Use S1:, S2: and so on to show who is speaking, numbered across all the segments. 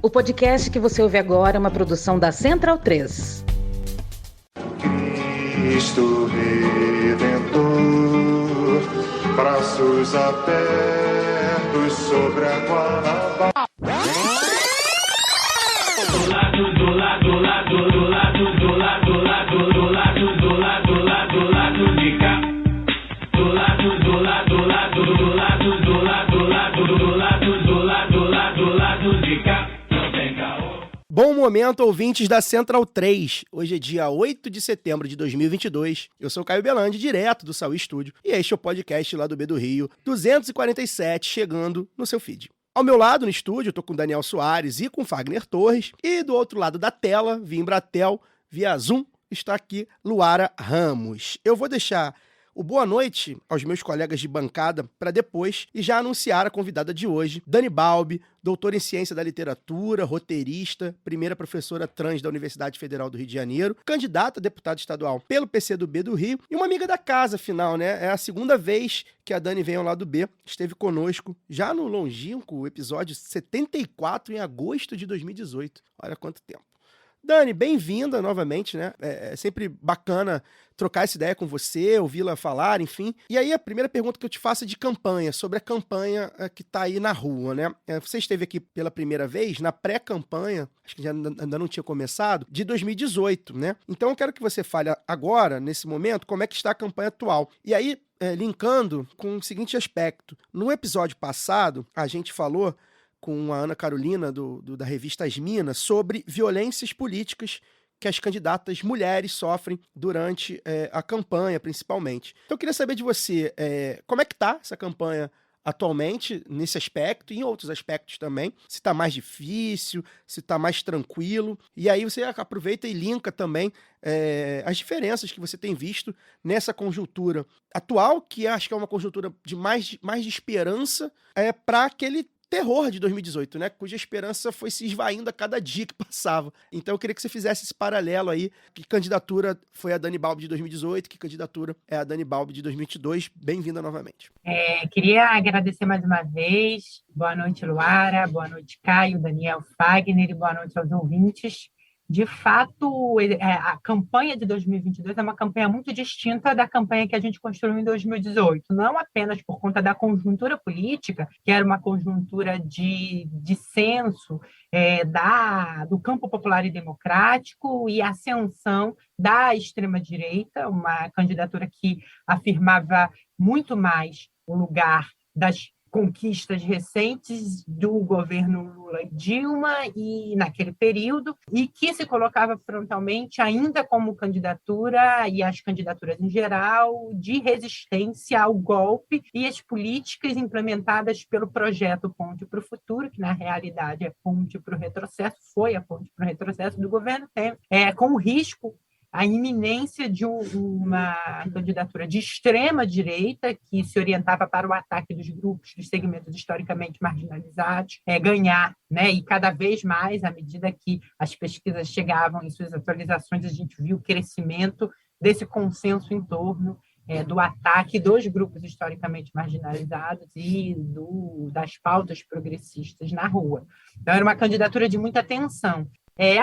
S1: O podcast que você ouve agora é uma produção da Central 3.
S2: Cristo Redentor, braços abertos sobre a Guanabara.
S3: Bom momento, ouvintes da Central 3. Hoje é dia 8 de setembro de 2022. Eu sou Caio Belandi, direto do Saúl Estúdio, e este é o podcast lá do B do Rio, 247, chegando no seu feed. Ao meu lado, no estúdio, eu tô com o Daniel Soares e com o Fagner Torres, e do outro lado da tela, via Embratel, via Zoom, está aqui Luara Ramos. Eu vou deixar o boa noite aos meus colegas de bancada para depois e já anunciar a convidada de hoje, Dani Balbi, doutora em Ciência da Literatura, roteirista, primeira professora trans da Universidade Federal do Rio de Janeiro, candidata a deputada estadual pelo PCdoB do Rio e uma amiga da casa, afinal, né? É a segunda vez que a Dani vem ao lado B, esteve conosco já no longínquo episódio 74 em agosto de 2018. Olha quanto tempo. Dani, bem-vinda novamente, né? É sempre bacana trocar essa ideia com você, ouvi-la falar, enfim. E aí a primeira pergunta que eu te faço é de campanha, sobre a campanha que tá aí na rua, né? Você esteve aqui pela primeira vez na pré-campanha, acho que ainda não tinha começado, de 2018, né? Então eu quero que você fale agora, nesse momento, como é que está a campanha atual. E aí, linkando com o seguinte aspecto. No episódio passado, a gente falou com a Ana Carolina, da revista As Minas, sobre violências políticas que as candidatas mulheres sofrem durante a campanha, principalmente. Então eu queria saber de você, como é que está essa campanha atualmente, nesse aspecto e em outros aspectos também, se está mais difícil, se está mais tranquilo, e aí você aproveita e linka também as diferenças que você tem visto nessa conjuntura atual, que acho que é uma conjuntura de mais de esperança, para aquele terror de 2018, né? Cuja esperança foi se esvaindo a cada dia que passava. Então eu queria que você fizesse esse paralelo aí. Que candidatura foi a Dani Balbi de 2018? Que candidatura é a Dani Balbi de 2022? Bem-vinda novamente.
S4: Queria agradecer mais uma vez. Boa noite, Luara. Boa noite, Caio, Daniel, Fagner. E boa noite aos ouvintes. De fato, a campanha de 2022 é uma campanha muito distinta da campanha que a gente construiu em 2018. Não apenas por conta da conjuntura política, que era uma conjuntura de dissenso do campo popular e democrático e ascensão da extrema-direita, uma candidatura que afirmava muito mais o lugar das conquistas recentes do governo Lula e Dilma e naquele período, e que se colocava frontalmente ainda como candidatura, e as candidaturas em geral, de resistência ao golpe e as políticas implementadas pelo projeto Ponte para o Futuro, que na realidade é Ponte para o Retrocesso, foi a Ponte para o Retrocesso do governo Temer, com o risco, a iminência de uma candidatura de extrema-direita que se orientava para o ataque dos grupos, dos segmentos historicamente marginalizados, ganhar, né? E cada vez mais, à medida que as pesquisas chegavam em suas atualizações, a gente viu o crescimento desse consenso em torno do ataque dos grupos historicamente marginalizados e das pautas progressistas na rua. Então, era uma candidatura de muita tensão.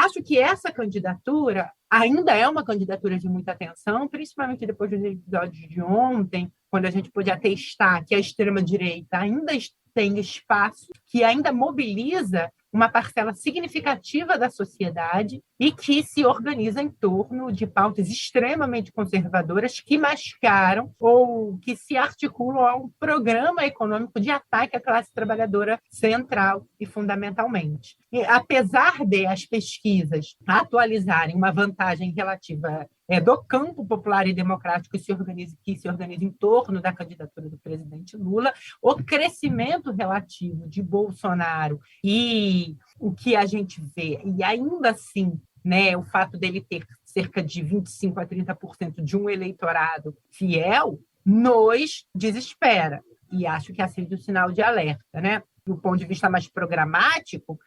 S4: Acho que essa candidatura ainda é uma candidatura de muita atenção, principalmente depois dos episódios de ontem, quando a gente pôde atestar que a extrema-direita ainda tem espaço, que ainda mobiliza uma parcela significativa da sociedade e que se organiza em torno de pautas extremamente conservadoras que mascaram ou que se articulam a um programa econômico de ataque à classe trabalhadora central e fundamentalmente. E, apesar de as pesquisas atualizarem uma vantagem relativa do campo popular e democrático que se organiza em torno da candidatura do presidente Lula, o crescimento relativo de Bolsonaro e o que a gente vê, e ainda assim, né, o fato dele ter cerca de 25% a 30% de um eleitorado fiel, nos desespera. E acho que acende o sinal de alerta, né? Do ponto de vista mais programático,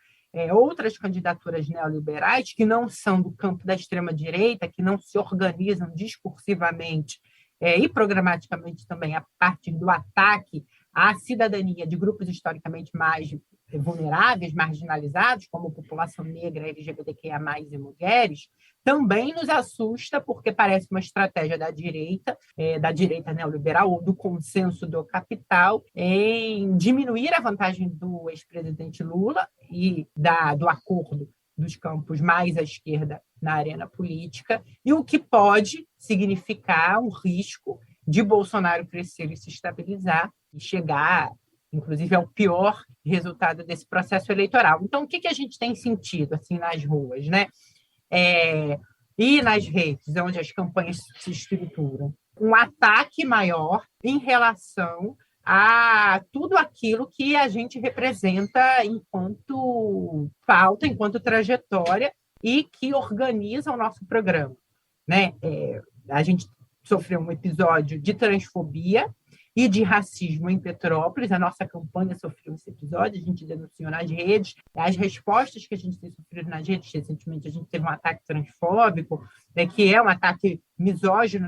S4: outras candidaturas neoliberais que não são do campo da extrema-direita, que não se organizam discursivamente e programaticamente também a partir do ataque à cidadania de grupos historicamente mais vulneráveis, marginalizados, como população negra, LGBTQIA+, e mulheres, também nos assusta, porque parece uma estratégia da direita neoliberal, ou do consenso do capital, em diminuir a vantagem do ex-presidente Lula e do acordo dos campos mais à esquerda na arena política, e o que pode significar um risco de Bolsonaro crescer e se estabilizar e chegar, inclusive, ao pior resultado desse processo eleitoral. Então, o que a gente tem sentido assim, nas ruas, né? E nas redes, onde as campanhas se estruturam? Um ataque maior em relação a tudo aquilo que a gente representa enquanto pauta, enquanto trajetória, e que organiza o nosso programa, né? A gente sofreu um episódio de transfobia e de racismo em Petrópolis. A nossa campanha sofreu esse episódio, a gente denunciou nas redes. As respostas que a gente tem sofrido nas redes, recentemente a gente teve um ataque transfóbico, né, que é um ataque misógino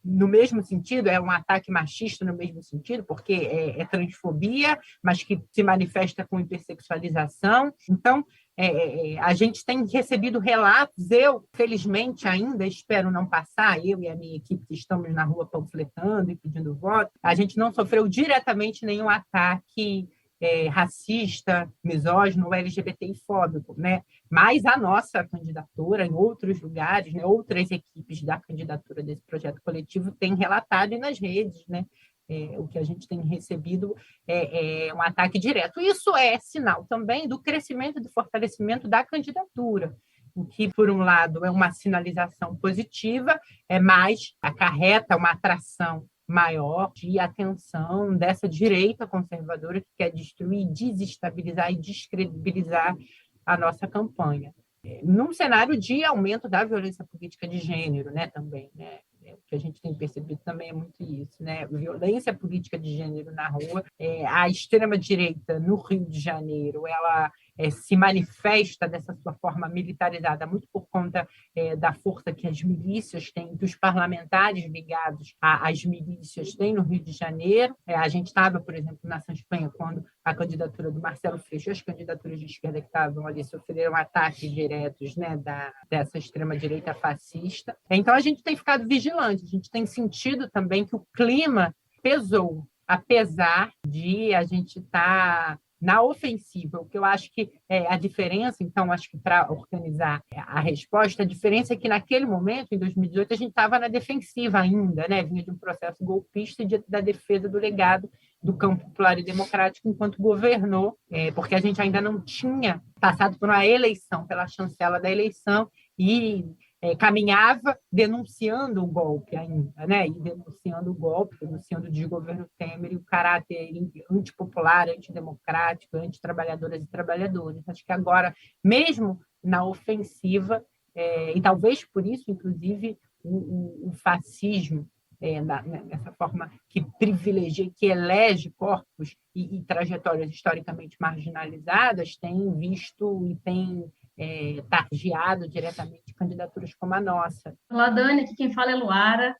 S4: no mesmo sentido, é um ataque machista no mesmo sentido, porque é transfobia, mas que se manifesta com hipersexualização. Então, a gente tem recebido relatos, eu, felizmente, ainda espero não passar, eu e a minha equipe que estamos na rua panfletando e pedindo voto, a gente não sofreu diretamente nenhum ataque racista, misógino ou LGBTI-fóbico, né? Mas a nossa candidatura, em outros lugares, né, outras equipes da candidatura desse projeto coletivo têm relatado nas redes, né? O que a gente tem recebido é um ataque direto. Isso é sinal também do crescimento e do fortalecimento da candidatura, o que, por um lado, é uma sinalização positiva, mas acarreta uma atração maior de atenção dessa direita conservadora que quer destruir, desestabilizar e descredibilizar a nossa campanha. Num cenário de aumento da violência política de gênero, né, também, né? O que a gente tem percebido também é muito isso, né? Violência política de gênero na rua. A extrema-direita, no Rio de Janeiro, ela se manifesta dessa sua forma militarizada, muito por conta da força que as milícias têm, que os parlamentares ligados às milícias têm no Rio de Janeiro. A gente estava, por exemplo, na Espanha, quando a candidatura do Marcelo Freixo, as candidaturas de esquerda que estavam ali sofreram ataques diretos, né, dessa extrema-direita fascista. Então, a gente tem ficado vigilante, a gente tem sentido também que o clima pesou, apesar de a gente estar na ofensiva. O que eu acho que a diferença, então, acho que para organizar a resposta, a diferença é que naquele momento, em 2018, a gente estava na defensiva ainda, né? Vinha de um processo golpista e da defesa do legado do campo popular e democrático enquanto governou, porque a gente ainda não tinha passado por uma eleição, pela chancela da eleição, e caminhava denunciando o golpe ainda, né? E denunciando o golpe, denunciando o desgoverno Temer e o caráter antipopular, antidemocrático, antitrabalhadoras e trabalhadores. Acho que agora, mesmo na ofensiva, e talvez por isso, inclusive, o fascismo, nessa forma que privilegia, que elege corpos e trajetórias historicamente marginalizadas, tem visto e tem targiado diretamente candidaturas como a nossa.
S5: Olá, Dani, aqui quem fala é Luara.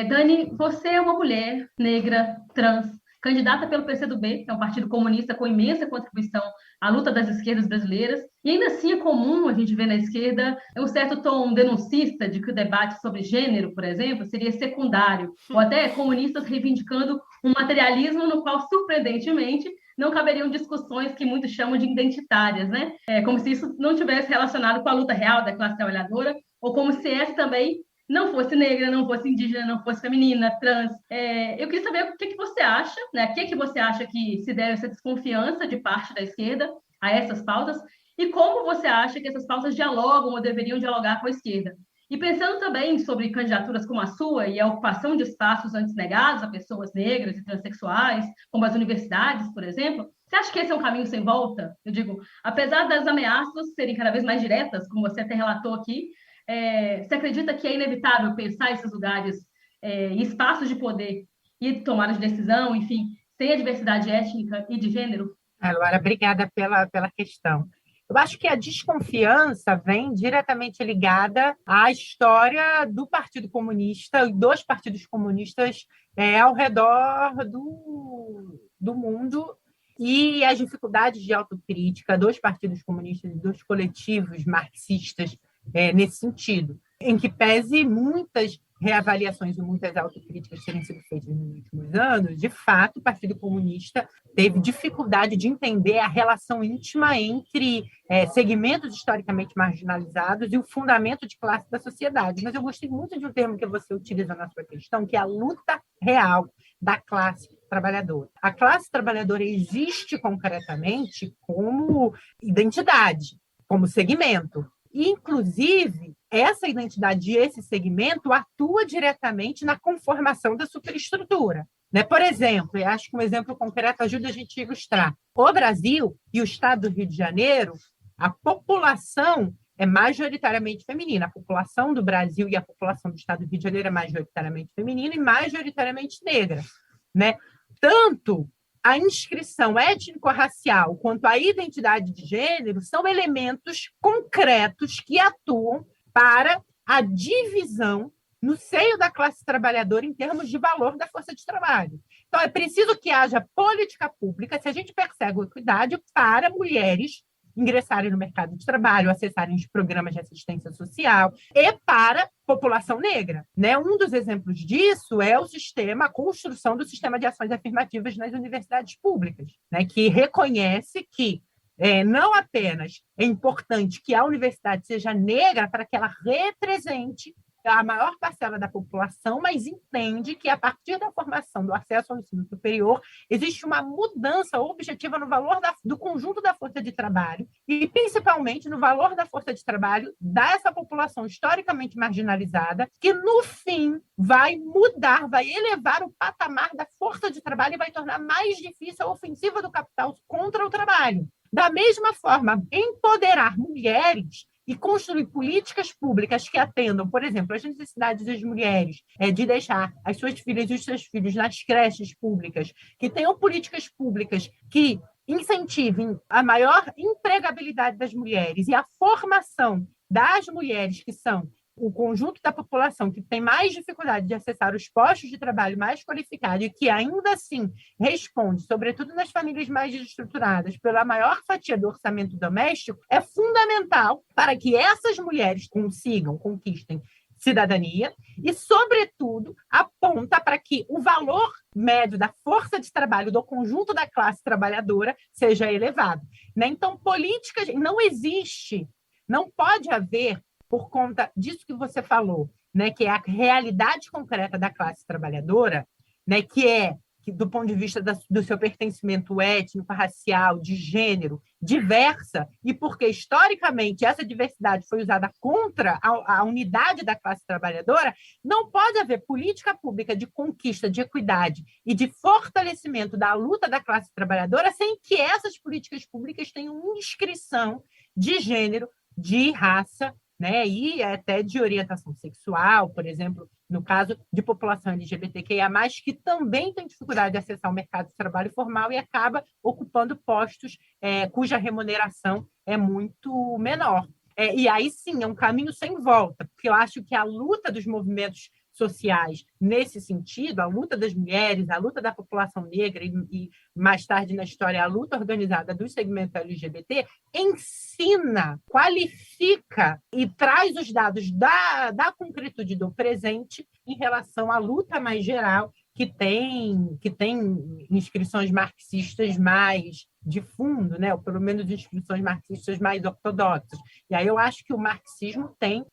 S5: Dani, você é uma mulher negra, trans, candidata pelo PCdoB, que é um partido comunista com imensa contribuição à luta das esquerdas brasileiras, e ainda assim é comum a gente ver na esquerda um certo tom denuncista de que o debate sobre gênero, por exemplo, seria secundário, ou até comunistas reivindicando um materialismo no qual, surpreendentemente, não caberiam discussões que muitos chamam de identitárias, né? Como se isso não tivesse relacionado com a luta real da classe trabalhadora, ou como se essa também não fosse negra, não fosse indígena, não fosse feminina, trans. Eu queria saber o que você acha, né? O que você acha que se deve essa desconfiança de parte da esquerda a essas pautas, e como você acha que essas pautas dialogam ou deveriam dialogar com a esquerda. E pensando também sobre candidaturas como a sua e a ocupação de espaços antes negados a pessoas negras e transexuais, como as universidades, por exemplo, você acha que esse é um caminho sem volta? Eu digo, apesar das ameaças serem cada vez mais diretas, como você até relatou aqui, você acredita que é inevitável pensar esses lugares e espaços de poder e tomada de decisão, enfim, sem a diversidade étnica e de gênero?
S4: Luara, obrigada pela questão. Eu acho que a desconfiança vem diretamente ligada à história do Partido Comunista e dos partidos comunistas ao redor do mundo, e as dificuldades de autocrítica dos partidos comunistas e dos coletivos marxistas nesse sentido, em que pese muitas reavaliações e muitas autocríticas terem sido feitas nos últimos anos, de fato, o Partido Comunista teve dificuldade de entender a relação íntima entre segmentos historicamente marginalizados e o fundamento de classe da sociedade. Mas eu gostei muito de um termo que você utiliza na sua questão, que é a luta real da classe trabalhadora. A classe trabalhadora existe concretamente como identidade, como segmento. E, inclusive, essa identidade e esse segmento atua diretamente na conformação da superestrutura. Por exemplo, eu acho que um exemplo concreto ajuda a gente a ilustrar. O Brasil e o estado do Rio de Janeiro, a população é majoritariamente feminina. A população do Brasil e a população do estado do Rio de Janeiro é majoritariamente feminina e majoritariamente negra. Tanto a inscrição étnico-racial quanto a identidade de gênero são elementos concretos que atuam para a divisão no seio da classe trabalhadora em termos de valor da força de trabalho. Então, é preciso que haja política pública, se a gente persegue a equidade, para mulheres ingressarem no mercado de trabalho, acessarem os programas de assistência social e para a população negra. Um dos exemplos disso é a construção do sistema de ações afirmativas nas universidades públicas, que reconhece que não apenas é importante que a universidade seja negra para que ela represente a maior parcela da população, mas entende que, a partir da formação do acesso ao ensino superior, existe uma mudança objetiva no valor do conjunto da força de trabalho e, principalmente, no valor da força de trabalho dessa população historicamente marginalizada, que, no fim, vai mudar, vai elevar o patamar da força de trabalho e vai tornar mais difícil a ofensiva do capital contra o trabalho. Da mesma forma, empoderar mulheres e construir políticas públicas que atendam, por exemplo, as necessidades das mulheres, de deixar as suas filhas e os seus filhos nas creches públicas, que tenham políticas públicas que incentivem a maior empregabilidade das mulheres e a formação das mulheres, que são o conjunto da população que tem mais dificuldade de acessar os postos de trabalho mais qualificados e que ainda assim responde, sobretudo nas famílias mais desestruturadas, pela maior fatia do orçamento doméstico, é fundamental para que essas mulheres conquistem cidadania e, sobretudo, aponta para que o valor médio da força de trabalho do conjunto da classe trabalhadora seja elevado. Então, políticas não existe, não pode haver, por conta disso que você falou, que é a realidade concreta da classe trabalhadora, que do ponto de vista do seu pertencimento étnico, racial, de gênero, diversa, e porque, historicamente, essa diversidade foi usada contra a unidade da classe trabalhadora, não pode haver política pública de conquista, de equidade e de fortalecimento da luta da classe trabalhadora sem que essas políticas públicas tenham inscrição de gênero, de raça, e até de orientação sexual, por exemplo, no caso de população LGBTQIA+, que também tem dificuldade de acessar o mercado de trabalho formal e acaba ocupando postos cuja remuneração é muito menor. E aí sim, é um caminho sem volta, porque eu acho que a luta dos movimentos sociais nesse sentido, a luta das mulheres, a luta da população negra e mais tarde na história a luta organizada do segmento LGBT, ensina, qualifica e traz os dados da concretude do presente em relação à luta mais geral que tem inscrições marxistas mais de fundo, ou pelo menos inscrições marxistas mais ortodoxas. E aí eu acho que o marxismo tem,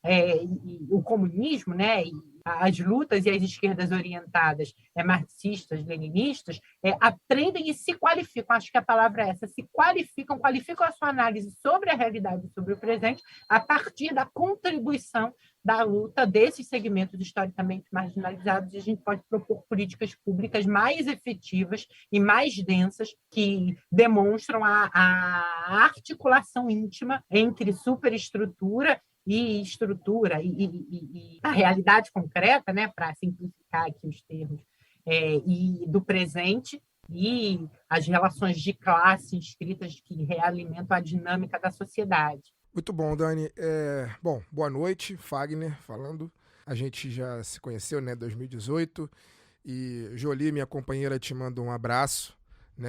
S4: o comunismo, e as lutas e as esquerdas orientadas marxistas, leninistas, aprendem e se qualificam, acho que a palavra é essa, qualificam a sua análise sobre a realidade e sobre o presente a partir da contribuição da luta desses segmentos historicamente marginalizados, e a gente pode propor políticas públicas mais efetivas e mais densas que demonstram a articulação íntima entre superestrutura e estrutura e a realidade concreta, para simplificar aqui os termos, e do presente e as relações de classe inscritas que realimentam a dinâmica da sociedade.
S6: Muito bom, Dani. Bom, boa noite, Fagner falando. A gente já se conheceu, 2018, e Jolie, minha companheira, te manda um abraço,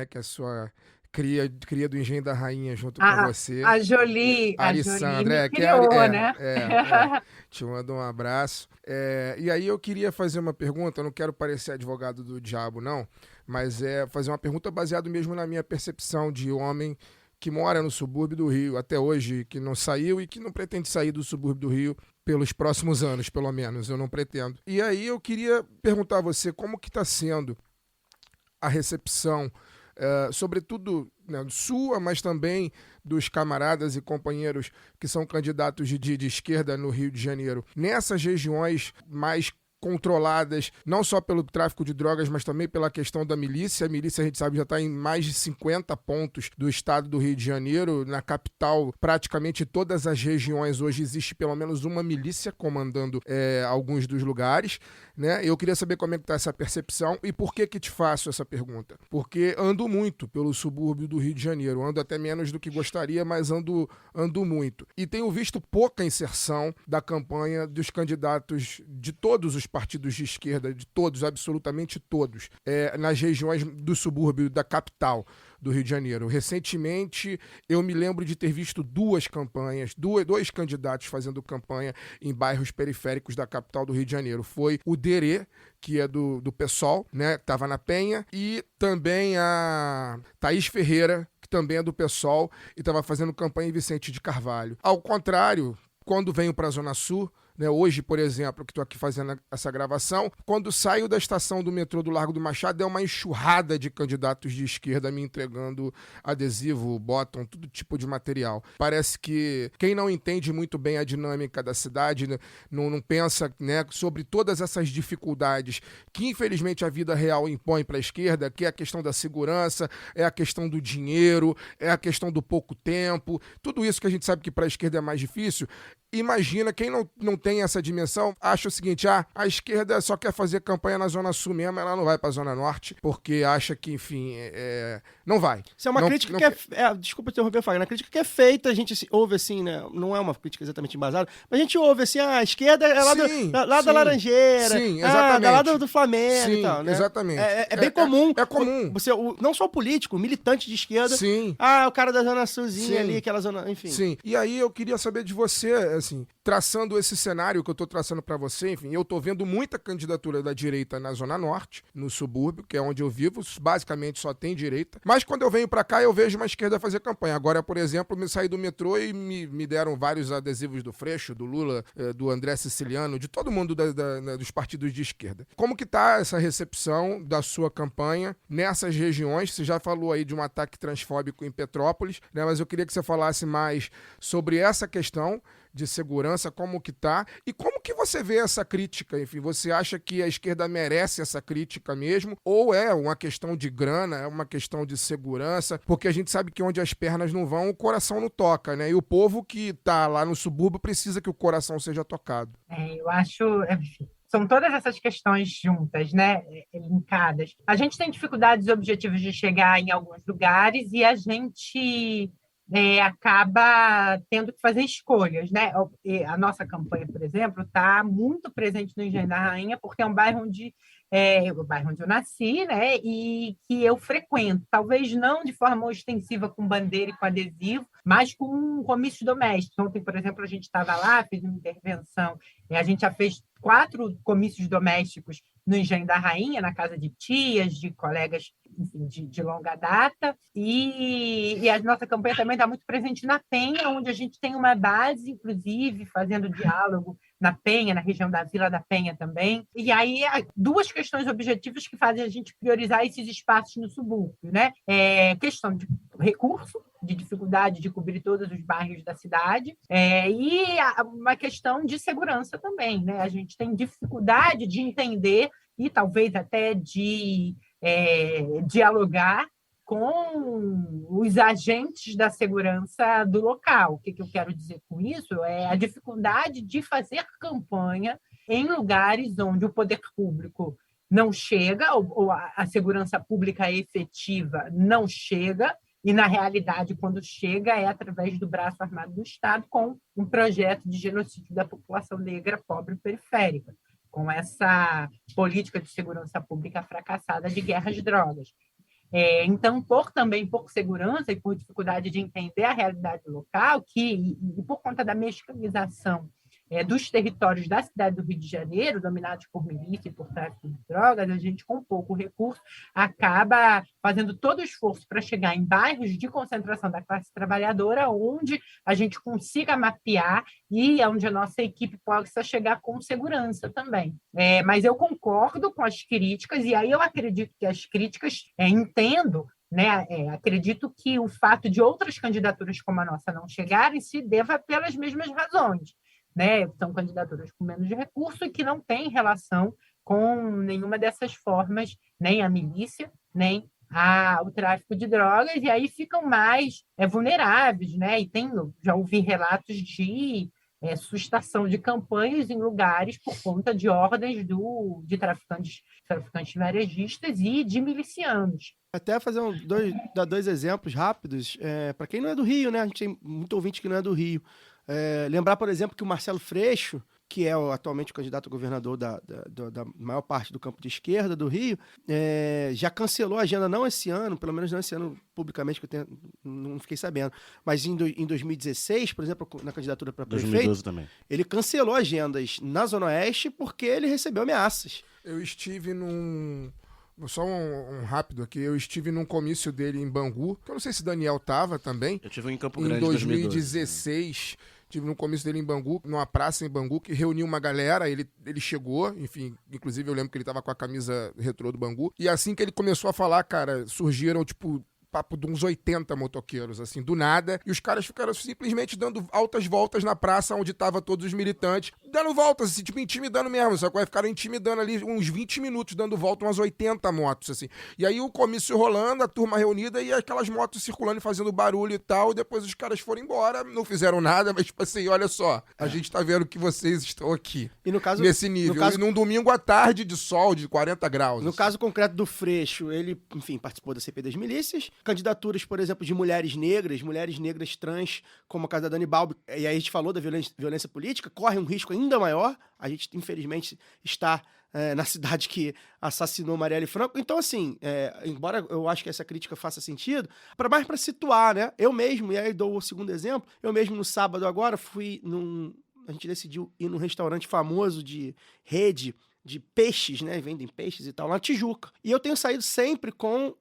S6: que a sua cria do Engenho da Rainha junto com você.
S4: A Jolie
S6: Arissandra,
S4: me criou, né?
S6: Te mando um abraço. E aí eu queria fazer uma pergunta, eu não quero parecer advogado do diabo, não, mas fazer uma pergunta baseada mesmo na minha percepção de homem que mora no subúrbio do Rio até hoje, que não saiu e que não pretende sair do subúrbio do Rio pelos próximos anos, pelo menos, eu não pretendo. E aí eu queria perguntar a você como que está sendo a recepção, sobretudo, né, sua, mas também dos camaradas e companheiros que são candidatos de esquerda no Rio de Janeiro, nessas regiões mais controladas, não só pelo tráfico de drogas, mas também pela questão da milícia. A milícia, a gente sabe, já está em mais de 50 pontos do estado do Rio de Janeiro. Na capital, praticamente todas as regiões, hoje existe pelo menos uma milícia comandando alguns dos lugares, né? Eu queria saber como é que está essa percepção e por que te faço essa pergunta. Porque ando muito pelo subúrbio do Rio de Janeiro, ando até menos do que gostaria, mas ando muito. E tenho visto pouca inserção da campanha dos candidatos de todos os partidos de esquerda, de todos, absolutamente todos, nas regiões do subúrbio da capital do Rio de Janeiro. Recentemente, eu me lembro de ter visto dois candidatos fazendo campanha em bairros periféricos da capital do Rio de Janeiro. Foi o Derê, que é do PSOL, né, que estava na Penha, e também a Thaís Ferreira, que também é do PSOL, e estava fazendo campanha em Vicente de Carvalho. Ao contrário, quando venho para a Zona Sul, né, hoje, por exemplo, que estou aqui fazendo essa gravação, quando saio da estação do metrô do Largo do Machado, é uma enxurrada de candidatos de esquerda me entregando adesivo, bottom, todo tipo de material. Parece que quem não entende muito bem a dinâmica da cidade, né, não pensa, né, sobre todas essas dificuldades que, infelizmente, a vida real impõe para a esquerda, que é a questão da segurança, é a questão do dinheiro, é a questão do pouco tempo, tudo isso que a gente sabe que para a esquerda é mais difícil. Imagina, quem não tem essa dimensão, acha o seguinte, a esquerda só quer fazer campanha na Zona Sul mesmo, ela não vai pra Zona Norte, porque acha que, enfim, não vai.
S3: Isso é uma crítica que desculpa interromper, Fagner, a crítica que é feita, a gente ouve assim, né, não é uma crítica exatamente embasada, mas a gente ouve assim, a esquerda é lá da Laranjeira,
S6: sim, exatamente.
S3: lá do Flamengo, sim, e tal, né?
S6: Exatamente.
S3: É bem comum.
S6: É comum.
S3: Você, não só o político, o militante de esquerda,
S6: sim,
S3: o cara da Zona Sulzinha ali, aquela zona, enfim.
S6: Sim, e aí eu queria saber de você, assim, traçando esse cenário que eu tô traçando para você, enfim, eu tô vendo muita candidatura da direita na Zona Norte, no subúrbio, que é onde eu vivo, basicamente só tem direita, mas quando eu venho para cá eu vejo uma esquerda fazer campanha. Agora, por exemplo, me saí do metrô e me deram vários adesivos do Freixo, do Lula, do André Siciliano, de todo mundo dos partidos de esquerda. Como que tá essa recepção da sua campanha nessas regiões? Você já falou aí de um ataque transfóbico em Petrópolis, né, mas eu queria que você falasse mais sobre essa questão de segurança, como que tá, e como que você vê essa crítica, enfim, você acha que a esquerda merece essa crítica mesmo, ou é uma questão de grana, é uma questão de segurança, porque a gente sabe que onde as pernas não vão, o coração não toca, né, e o povo que tá lá no subúrbio precisa que o coração seja tocado.
S4: Eu acho, são todas essas questões juntas, né, linkadas. A gente tem dificuldades objetivas de chegar em alguns lugares e a gente acaba tendo que fazer escolhas, né? A nossa campanha, por exemplo, está muito presente no Engenho da Rainha, porque é um bairro onde eu nasci, né? E que eu frequento. Talvez não de forma ostensiva com bandeira e com adesivo, mas com comícios domésticos. Ontem, por exemplo, a gente estava lá, fez uma intervenção, e a gente já fez 4 comícios domésticos no Engenho da Rainha, na casa de tias, de colegas, enfim, de longa data, e a nossa campanha também está muito presente na Penha, onde a gente tem uma base, inclusive, fazendo diálogo na Penha, na região da Vila da Penha também. E aí, há 2 questões objetivas que fazem a gente priorizar esses espaços no subúrbio, né? Questão de recurso, de dificuldade de cobrir todos os bairros da cidade, e uma questão de segurança também, né? A gente tem dificuldade de entender e talvez até de dialogar com os agentes da segurança do local. O que eu quero dizer com isso? É a dificuldade de fazer campanha em lugares onde o poder público não chega, ou a segurança pública efetiva não chega, e, na realidade, quando chega, é através do braço armado do Estado, com um projeto de genocídio da população negra, pobre e periférica, com essa política de segurança pública fracassada de guerra às drogas. Então, por segurança e por dificuldade de entender a realidade local, e por conta da mexicanização dos territórios da cidade do Rio de Janeiro, dominados por milícia e por tráfico de drogas, a gente, com pouco recurso, acaba fazendo todo o esforço para chegar em bairros de concentração da classe trabalhadora, onde a gente consiga mapear e onde a nossa equipe possa chegar com segurança também. Mas eu concordo com as críticas, e aí eu acredito que as críticas, entendo, acredito que o fato de outras candidaturas como a nossa não chegarem se deva pelas mesmas razões. São candidaturas com menos recurso e que não têm relação com nenhuma dessas formas, nem a milícia, nem o tráfico de drogas, e aí ficam mais vulneráveis, E já ouvi relatos de sustação de campanhas em lugares por conta de ordens de traficantes varejistas e de milicianos.
S3: Até fazer dar dois exemplos rápidos, para quem não é do Rio, né? A gente tem muito ouvinte que não é do Rio. Lembrar, por exemplo, que o Marcelo Freixo, que é atualmente o candidato a governador da maior parte do campo de esquerda do Rio, já cancelou a agenda, não esse ano, pelo menos não esse ano publicamente, que não fiquei sabendo, mas em 2016, por exemplo, na candidatura para prefeito,
S7: 2012 também.
S3: Ele cancelou agendas na Zona Oeste porque ele recebeu ameaças.
S6: Eu estive Só um rápido aqui. Eu estive num comício dele em Bangu, que eu não sei se Daniel tava também.
S7: Eu estive em Campo Grande
S6: em 2016. Tive num comício dele em Bangu, numa praça em Bangu, que reuniu uma galera, ele chegou, enfim, inclusive eu lembro que ele tava com a camisa retrô do Bangu, e assim que ele começou a falar, cara, surgiram, papo de uns 80 motoqueiros, assim, do nada, e os caras ficaram simplesmente dando altas voltas na praça onde estavam todos os militantes, dando voltas, assim, intimidando mesmo, só que ficaram intimidando ali uns 20 minutos, dando volta, umas 80 motos, assim. E aí o comício rolando, a turma reunida e aquelas motos circulando e fazendo barulho e tal, e depois os caras foram embora, não fizeram nada, mas assim, olha só, a gente tá vendo que vocês estão aqui,
S3: e no caso,
S6: nesse nível, e num domingo à tarde de sol, de 40 graus.
S3: No caso concreto do Freixo, ele, enfim, participou da CPI das milícias, candidaturas, por exemplo, de mulheres negras trans, como a casa da Dani Balbi, e aí a gente falou da violência política, corre um risco ainda maior. A gente, infelizmente, está na cidade que assassinou Marielle Franco. Então, assim, embora eu acho que essa crítica faça sentido, mais para situar, né? Eu mesmo, e aí dou o segundo exemplo, eu mesmo no sábado agora a gente decidiu ir num restaurante famoso de rede de peixes, né? Vendem peixes e tal, lá na Tijuca. E eu tenho saído sempre com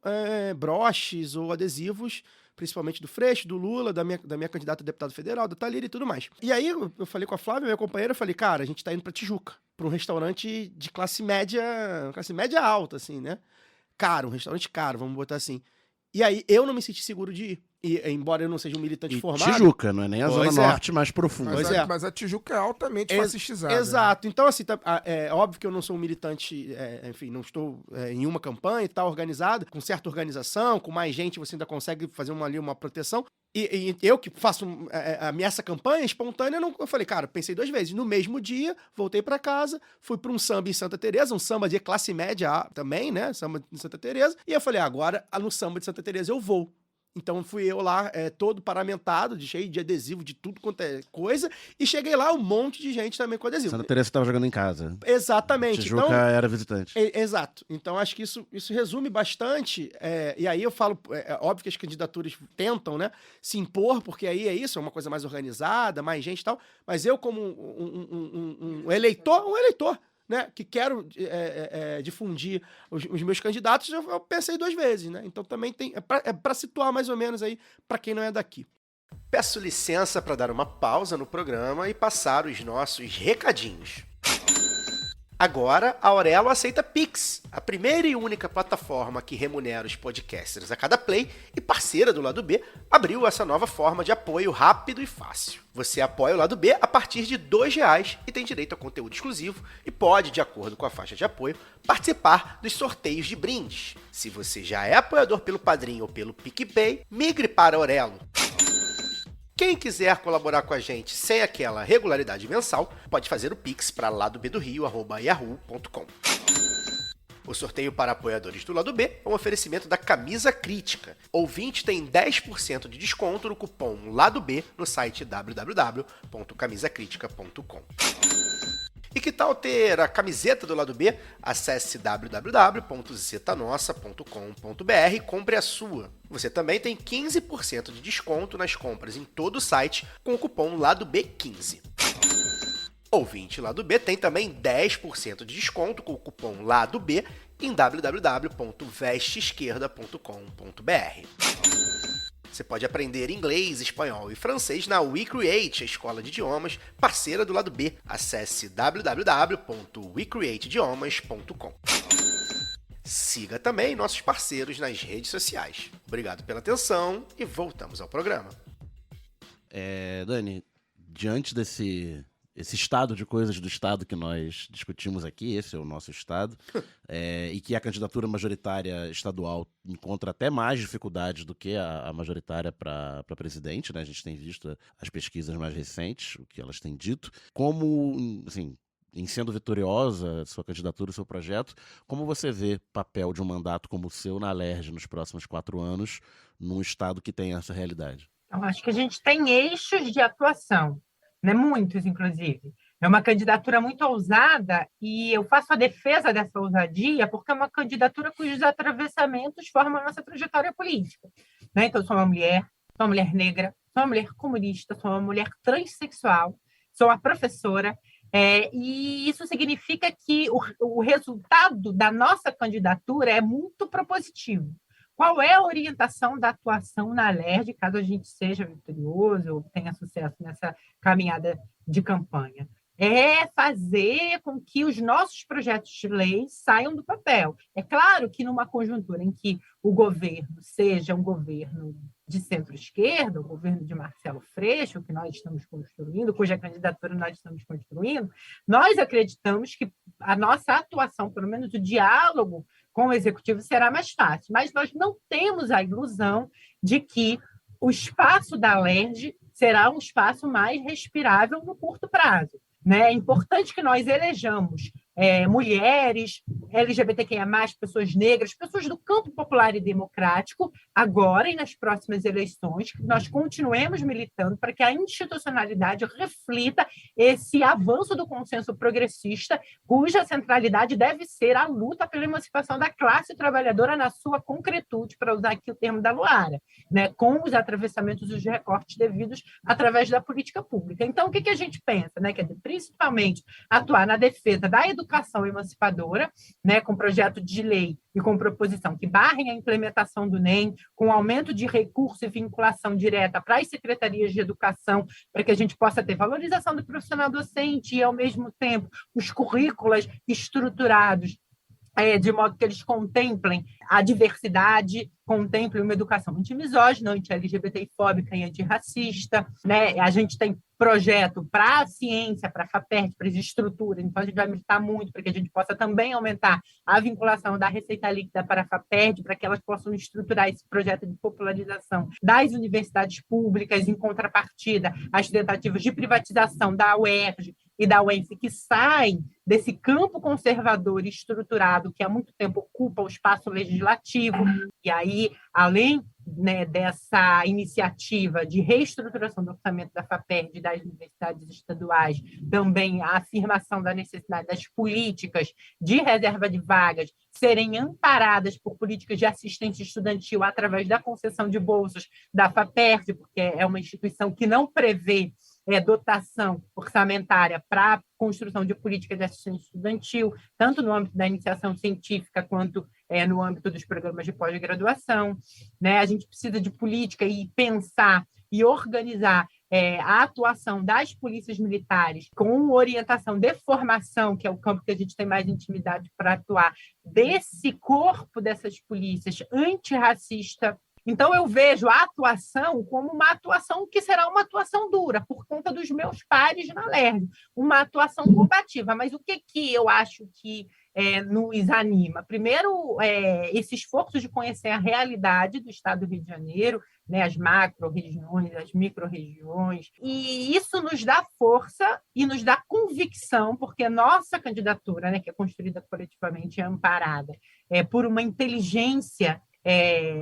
S3: broches ou adesivos, principalmente do Freixo, do Lula, da minha candidata a deputado federal, da Thalira e tudo mais. E aí eu falei com a Flávia, minha companheira, eu falei, cara, a gente tá indo pra Tijuca, pra um restaurante de classe média alta, assim, né? Caro, um restaurante caro, vamos botar assim. E aí eu não me senti seguro de ir. E, embora eu não seja um militante formado...
S7: Tijuca, não é nem a Zona Norte mais profunda.
S6: Mas a Tijuca é altamente fascistizada.
S3: Exato. Né? Então, assim, é óbvio que eu não sou um militante, enfim, não estou em uma campanha e tal, organizada, com certa organização, com mais gente, você ainda consegue fazer uma proteção. E eu que faço essa campanha espontânea, eu falei, cara, pensei 2 vezes. No mesmo dia, voltei pra casa, fui pra um samba em Santa Teresa, um samba de classe média também, né? Samba de Santa Teresa. E eu falei, agora no samba de Santa Teresa eu vou. Então fui eu lá, todo paramentado, cheio de adesivo, de tudo quanto é coisa, e cheguei lá, um monte de gente também com adesivo.
S7: Santa Teresa estava jogando em casa.
S3: Exatamente.
S7: Tijuca então, era visitante.
S3: Exato. Então acho que isso resume bastante, e aí eu falo, óbvio que as candidaturas tentam, né, se impor, porque aí é isso, é uma coisa mais organizada, mais gente e tal, mas eu como um eleitor, né, que quero difundir os meus candidatos, eu pensei 2 vezes, né? Então também tem para situar mais ou menos aí para quem não é daqui. Peço licença para dar uma pausa no programa e passar os nossos recadinhos. Agora, a Aurelo aceita Pix, a primeira e única plataforma que remunera os podcasters a cada play e parceira do Lado B, abriu essa nova forma de apoio rápido e fácil. Você apoia o Lado B a partir de R$2 e tem direito a conteúdo exclusivo e pode, de acordo com a faixa de apoio, participar dos sorteios de brindes. Se você já é apoiador pelo Padrim ou pelo PicPay, migre para a Aurelo. Quem quiser colaborar com a gente sem aquela regularidade mensal, pode fazer o Pix para ladobedorio@yahoo.com. O sorteio para apoiadores do Lado B é um oferecimento da Camisa Crítica. Ouvinte tem 10% de desconto no cupom Lado B no site www.camisacritica.com. E que tal ter a camiseta do lado B? Acesse www.zetanossa.com.br e compre a sua. Você também tem 15% de desconto nas compras em todo o site com o cupom LADOB15. Ouvinte Lado B tem também 10% de desconto com o cupom LADOB em www.vesteesquerda.com.br. Você pode aprender inglês, espanhol e francês na WeCreate, a escola de idiomas parceira do Lado B. Acesse www.wecreateidiomas.com. Siga também nossos parceiros nas redes sociais. Obrigado pela atenção e voltamos ao programa.
S7: Dani, diante desse estado de coisas do Estado que nós discutimos aqui, esse é o nosso Estado, e que a candidatura majoritária estadual encontra até mais dificuldades do que a majoritária para presidente, né? A gente tem visto as pesquisas mais recentes, o que elas têm dito. Como, assim, em sendo vitoriosa sua candidatura, o seu projeto, como você vê papel de um mandato como o seu na Alerj nos próximos 4 anos, num Estado que tem essa realidade?
S4: Eu acho que a gente tem eixos de atuação, né? Muitos, inclusive. É uma candidatura muito ousada e eu faço a defesa dessa ousadia porque é uma candidatura cujos atravessamentos formam a nossa trajetória política, né? Então, eu sou uma mulher negra, sou uma mulher comunista, sou uma mulher transexual, sou uma professora, e isso significa que o resultado da nossa candidatura é muito propositivo. Qual é a orientação da atuação na Alerj, caso a gente seja vitorioso ou tenha sucesso nessa caminhada de campanha? É fazer com que os nossos projetos de lei saiam do papel. É claro que numa conjuntura em que o governo seja um governo de centro-esquerda, o governo de Marcelo Freixo, que nós estamos construindo, cuja candidatura nós estamos construindo, nós acreditamos que a nossa atuação, pelo menos o diálogo com o executivo, será mais fácil. Mas nós não temos a ilusão de que o espaço da Alerj será um espaço mais respirável no curto prazo, né? É importante que nós elejamos mulheres, LGBTQIA+, pessoas negras, pessoas do campo popular e democrático, agora e nas próximas eleições, que nós continuemos militando para que a institucionalidade reflita esse avanço do consenso progressista, cuja centralidade deve ser a luta pela emancipação da classe trabalhadora na sua concretude, para usar aqui o termo da Luara, né, com os atravessamentos e os recortes devidos através da política pública. Então, o que a gente pensa? Né, que é principalmente atuar na defesa da educação emancipadora, né, com projeto de lei e com proposição que barrem a implementação do NEM, com aumento de recurso e vinculação direta para as secretarias de educação, para que a gente possa ter valorização do profissional docente e, ao mesmo tempo, os currículos estruturados de modo que eles contemplem a diversidade, contemplem uma educação anti-misógina, anti-LGBTfóbica e antirracista, né? A gente tem projeto para a ciência, para a FAPERJ, para as estruturas, então a gente vai militar muito para que a gente possa também aumentar a vinculação da receita líquida para a FAPERJ, para que elas possam estruturar esse projeto de popularização das universidades públicas, em contrapartida às tentativas de privatização da UERJ e da UENF, que saem desse campo conservador e estruturado que há muito tempo ocupa o espaço legislativo. E aí, além, né, dessa iniciativa de reestruturação do orçamento da FAPERJ e das universidades estaduais, também a afirmação da necessidade das políticas de reserva de vagas serem amparadas por políticas de assistência estudantil através da concessão de bolsas da FAPERJ, porque é uma instituição que não prevê dotação orçamentária para a construção de políticas de assistência estudantil, tanto no âmbito da iniciação científica quanto no âmbito dos programas de pós-graduação, né? A gente precisa de política e pensar e organizar a atuação das polícias militares com orientação de formação, que é o campo que a gente tem mais intimidade para atuar, desse corpo dessas polícias antirracista. Então, eu vejo a atuação como uma atuação que será uma atuação dura, por conta dos meus pares na Alerj, uma atuação combativa. Mas o que eu acho que nos anima? Primeiro, esse esforço de conhecer a realidade do Estado do Rio de Janeiro, né, as macro-regiões, as micro-regiões, e isso nos dá força e nos dá convicção, porque a nossa candidatura, né, que é construída coletivamente, é amparada por uma inteligência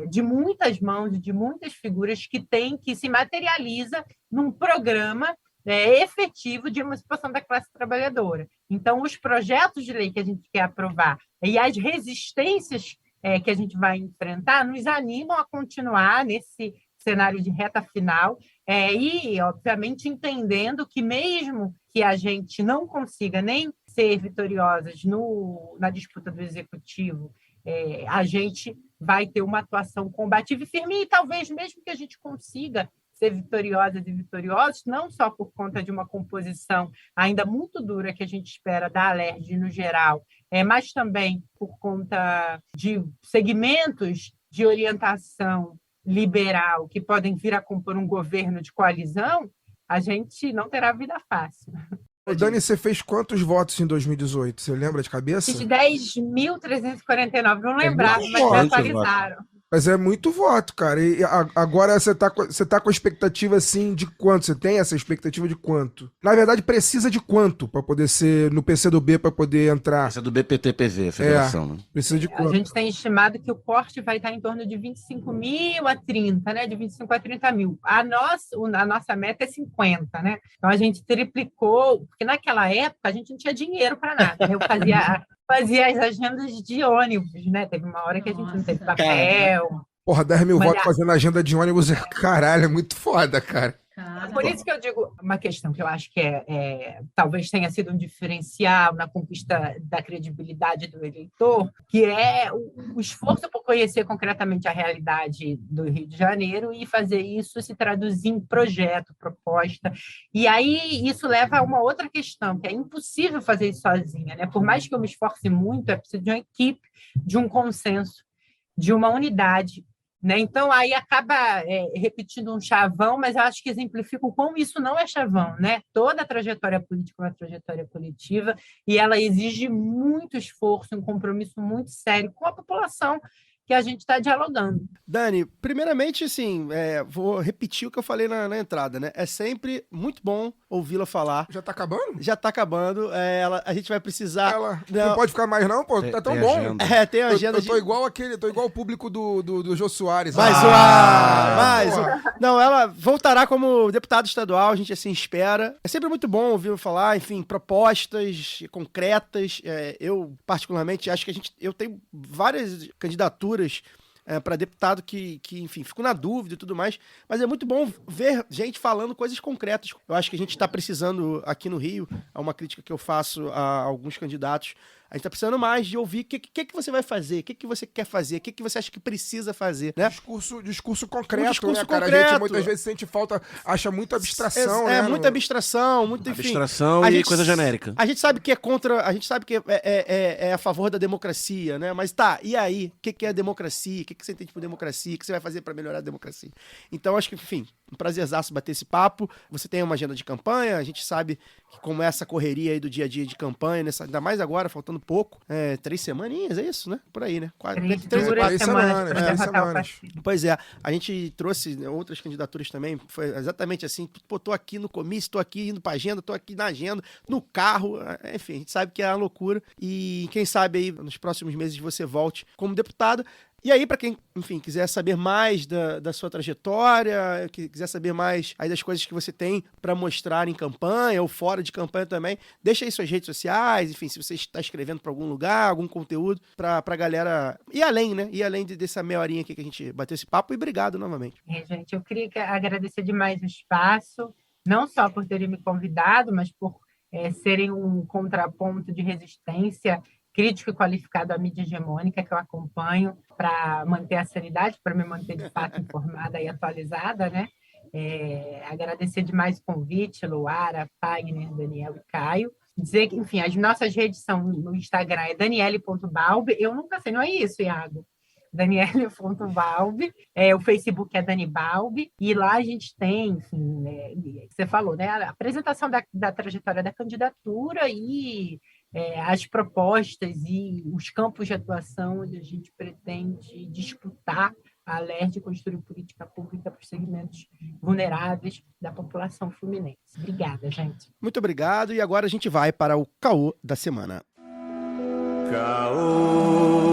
S4: de muitas mãos e de muitas figuras que se materializa num programa efetivo de emancipação da classe trabalhadora. Então, os projetos de lei que a gente quer aprovar e as resistências que a gente vai enfrentar nos animam a continuar nesse cenário de reta final e, obviamente, entendendo que mesmo que a gente não consiga nem ser vitoriosas na disputa do executivo, a gente vai ter uma atuação combativa e firme, e talvez mesmo que a gente consiga ser vitoriosas e vitoriosos, não só por conta de uma composição ainda muito dura que a gente espera da Alerj no geral, mas também por conta de segmentos de orientação liberal que podem vir a compor um governo de coalizão, a gente não terá vida fácil.
S6: Ô, Dani, você fez quantos votos em 2018? Você lembra de cabeça?
S4: Fiz 10.349, não lembrava, mas já atualizaram.
S6: Mas é muito voto, cara. E agora você tá com a expectativa, assim, de quanto? Você tem essa expectativa de quanto? Na verdade, precisa de quanto para poder ser no PCdoB, para poder entrar?
S7: PCdoB, PT, PV, federação, né?
S6: Precisa de quanto?
S4: A gente tem estimado que o corte vai estar em torno de 25 mil a 30, né? De 25 a 30 mil. A nossa meta é 50, né? Então a gente triplicou, porque naquela época a gente não tinha dinheiro para nada, né? Eu fazia as agendas de ônibus, né? Teve uma hora que a gente não teve papel.
S6: Porra, 10 mil votos fazendo agenda de ônibus, caralho, é muito foda, cara.
S4: Por isso que eu digo uma questão que eu acho que talvez tenha sido um diferencial na conquista da credibilidade do eleitor, que é o esforço por conhecer concretamente a realidade do Rio de Janeiro e fazer isso se traduzir em projeto, proposta. E aí isso leva a uma outra questão, que é impossível fazer isso sozinha, né? Por mais que eu me esforce muito, é preciso de uma equipe, de um consenso, de uma unidade, né? Então, aí acaba repetindo um chavão, mas eu acho que exemplifica como isso não é chavão, né? Toda a trajetória política é uma trajetória coletiva e ela exige muito esforço, um compromisso muito sério com a população que a gente está dialogando.
S3: Dani, primeiramente, assim, vou repetir o que eu falei na entrada, né? É sempre muito bom ouvi-la falar.
S6: Já tá acabando?
S3: Já tá acabando. A gente vai precisar...
S6: Não pode ficar mais não, pô? Tá tão bom.
S3: Agenda. Tem agenda
S6: eu tô igual o público do Jô Soares.
S3: Mais Não, ela voltará como deputada estadual, a gente assim espera. É sempre muito bom ouvi-la falar, enfim, propostas concretas. Eu, particularmente, acho que eu tenho várias candidaturas para deputado que, enfim, fico na dúvida e tudo mais, mas é muito bom ver gente falando coisas concretas. Eu acho que a gente está precisando aqui no Rio, é uma crítica que eu faço a alguns candidatos, a gente está precisando mais de ouvir o que você vai fazer, o que você quer fazer, o que você acha que precisa fazer, né?
S6: Discurso concreto, né, cara? A gente muitas vezes sente falta, acha muita abstração, né?
S3: Muita abstração, enfim.
S7: Abstração e coisa genérica.
S3: A gente sabe que é contra, a gente sabe que é a favor da democracia, né? Mas tá, e aí? O que é a democracia? O que você entende por democracia? O que você vai fazer para melhorar a democracia? Então, acho que, enfim, um prazerzaço bater esse papo. Você tem uma agenda de campanha, a gente sabe que como é essa correria aí do dia a dia de campanha, ainda mais agora, faltando pouco, 3 semaninhas, é isso, né? Por aí, né?
S6: 3 semanas.
S3: Pois é, a gente trouxe outras candidaturas também, foi exatamente assim, pô, tô aqui no comício, tô aqui indo pra agenda, tô aqui na agenda, no carro, enfim, a gente sabe que é uma loucura e quem sabe aí nos próximos meses você volte como deputado. E aí, para quem, enfim, quiser saber mais da sua trajetória, quiser saber mais aí das coisas que você tem para mostrar em campanha ou fora de campanha também, deixa aí suas redes sociais, enfim, se você está escrevendo para algum lugar, algum conteúdo, pra galera ir além, né? Ir além dessa meia horinha aqui que a gente bateu esse papo e obrigado novamente.
S4: Gente, eu queria agradecer demais o espaço, não só por terem me convidado, mas por serem um contraponto de resistência crítico e qualificado à mídia hegemônica que eu acompanho para manter a sanidade, para me manter de fato informada e atualizada, né? Agradecer demais o convite, Luara, Fagner, Daniel e Caio. Dizer que, enfim, as nossas redes são no Instagram é daniele.balbi. Eu nunca sei, não é isso, Iago? Daniele.balbi. O Facebook é Dani Balbi. E lá a gente tem, enfim, você falou, né? A apresentação da trajetória da candidatura e as propostas e os campos de atuação onde a gente pretende disputar a Alerj e construir política pública para os segmentos vulneráveis da população fluminense. Obrigada, gente.
S3: Muito obrigado. E agora a gente vai para o Caô da semana.
S2: Caô.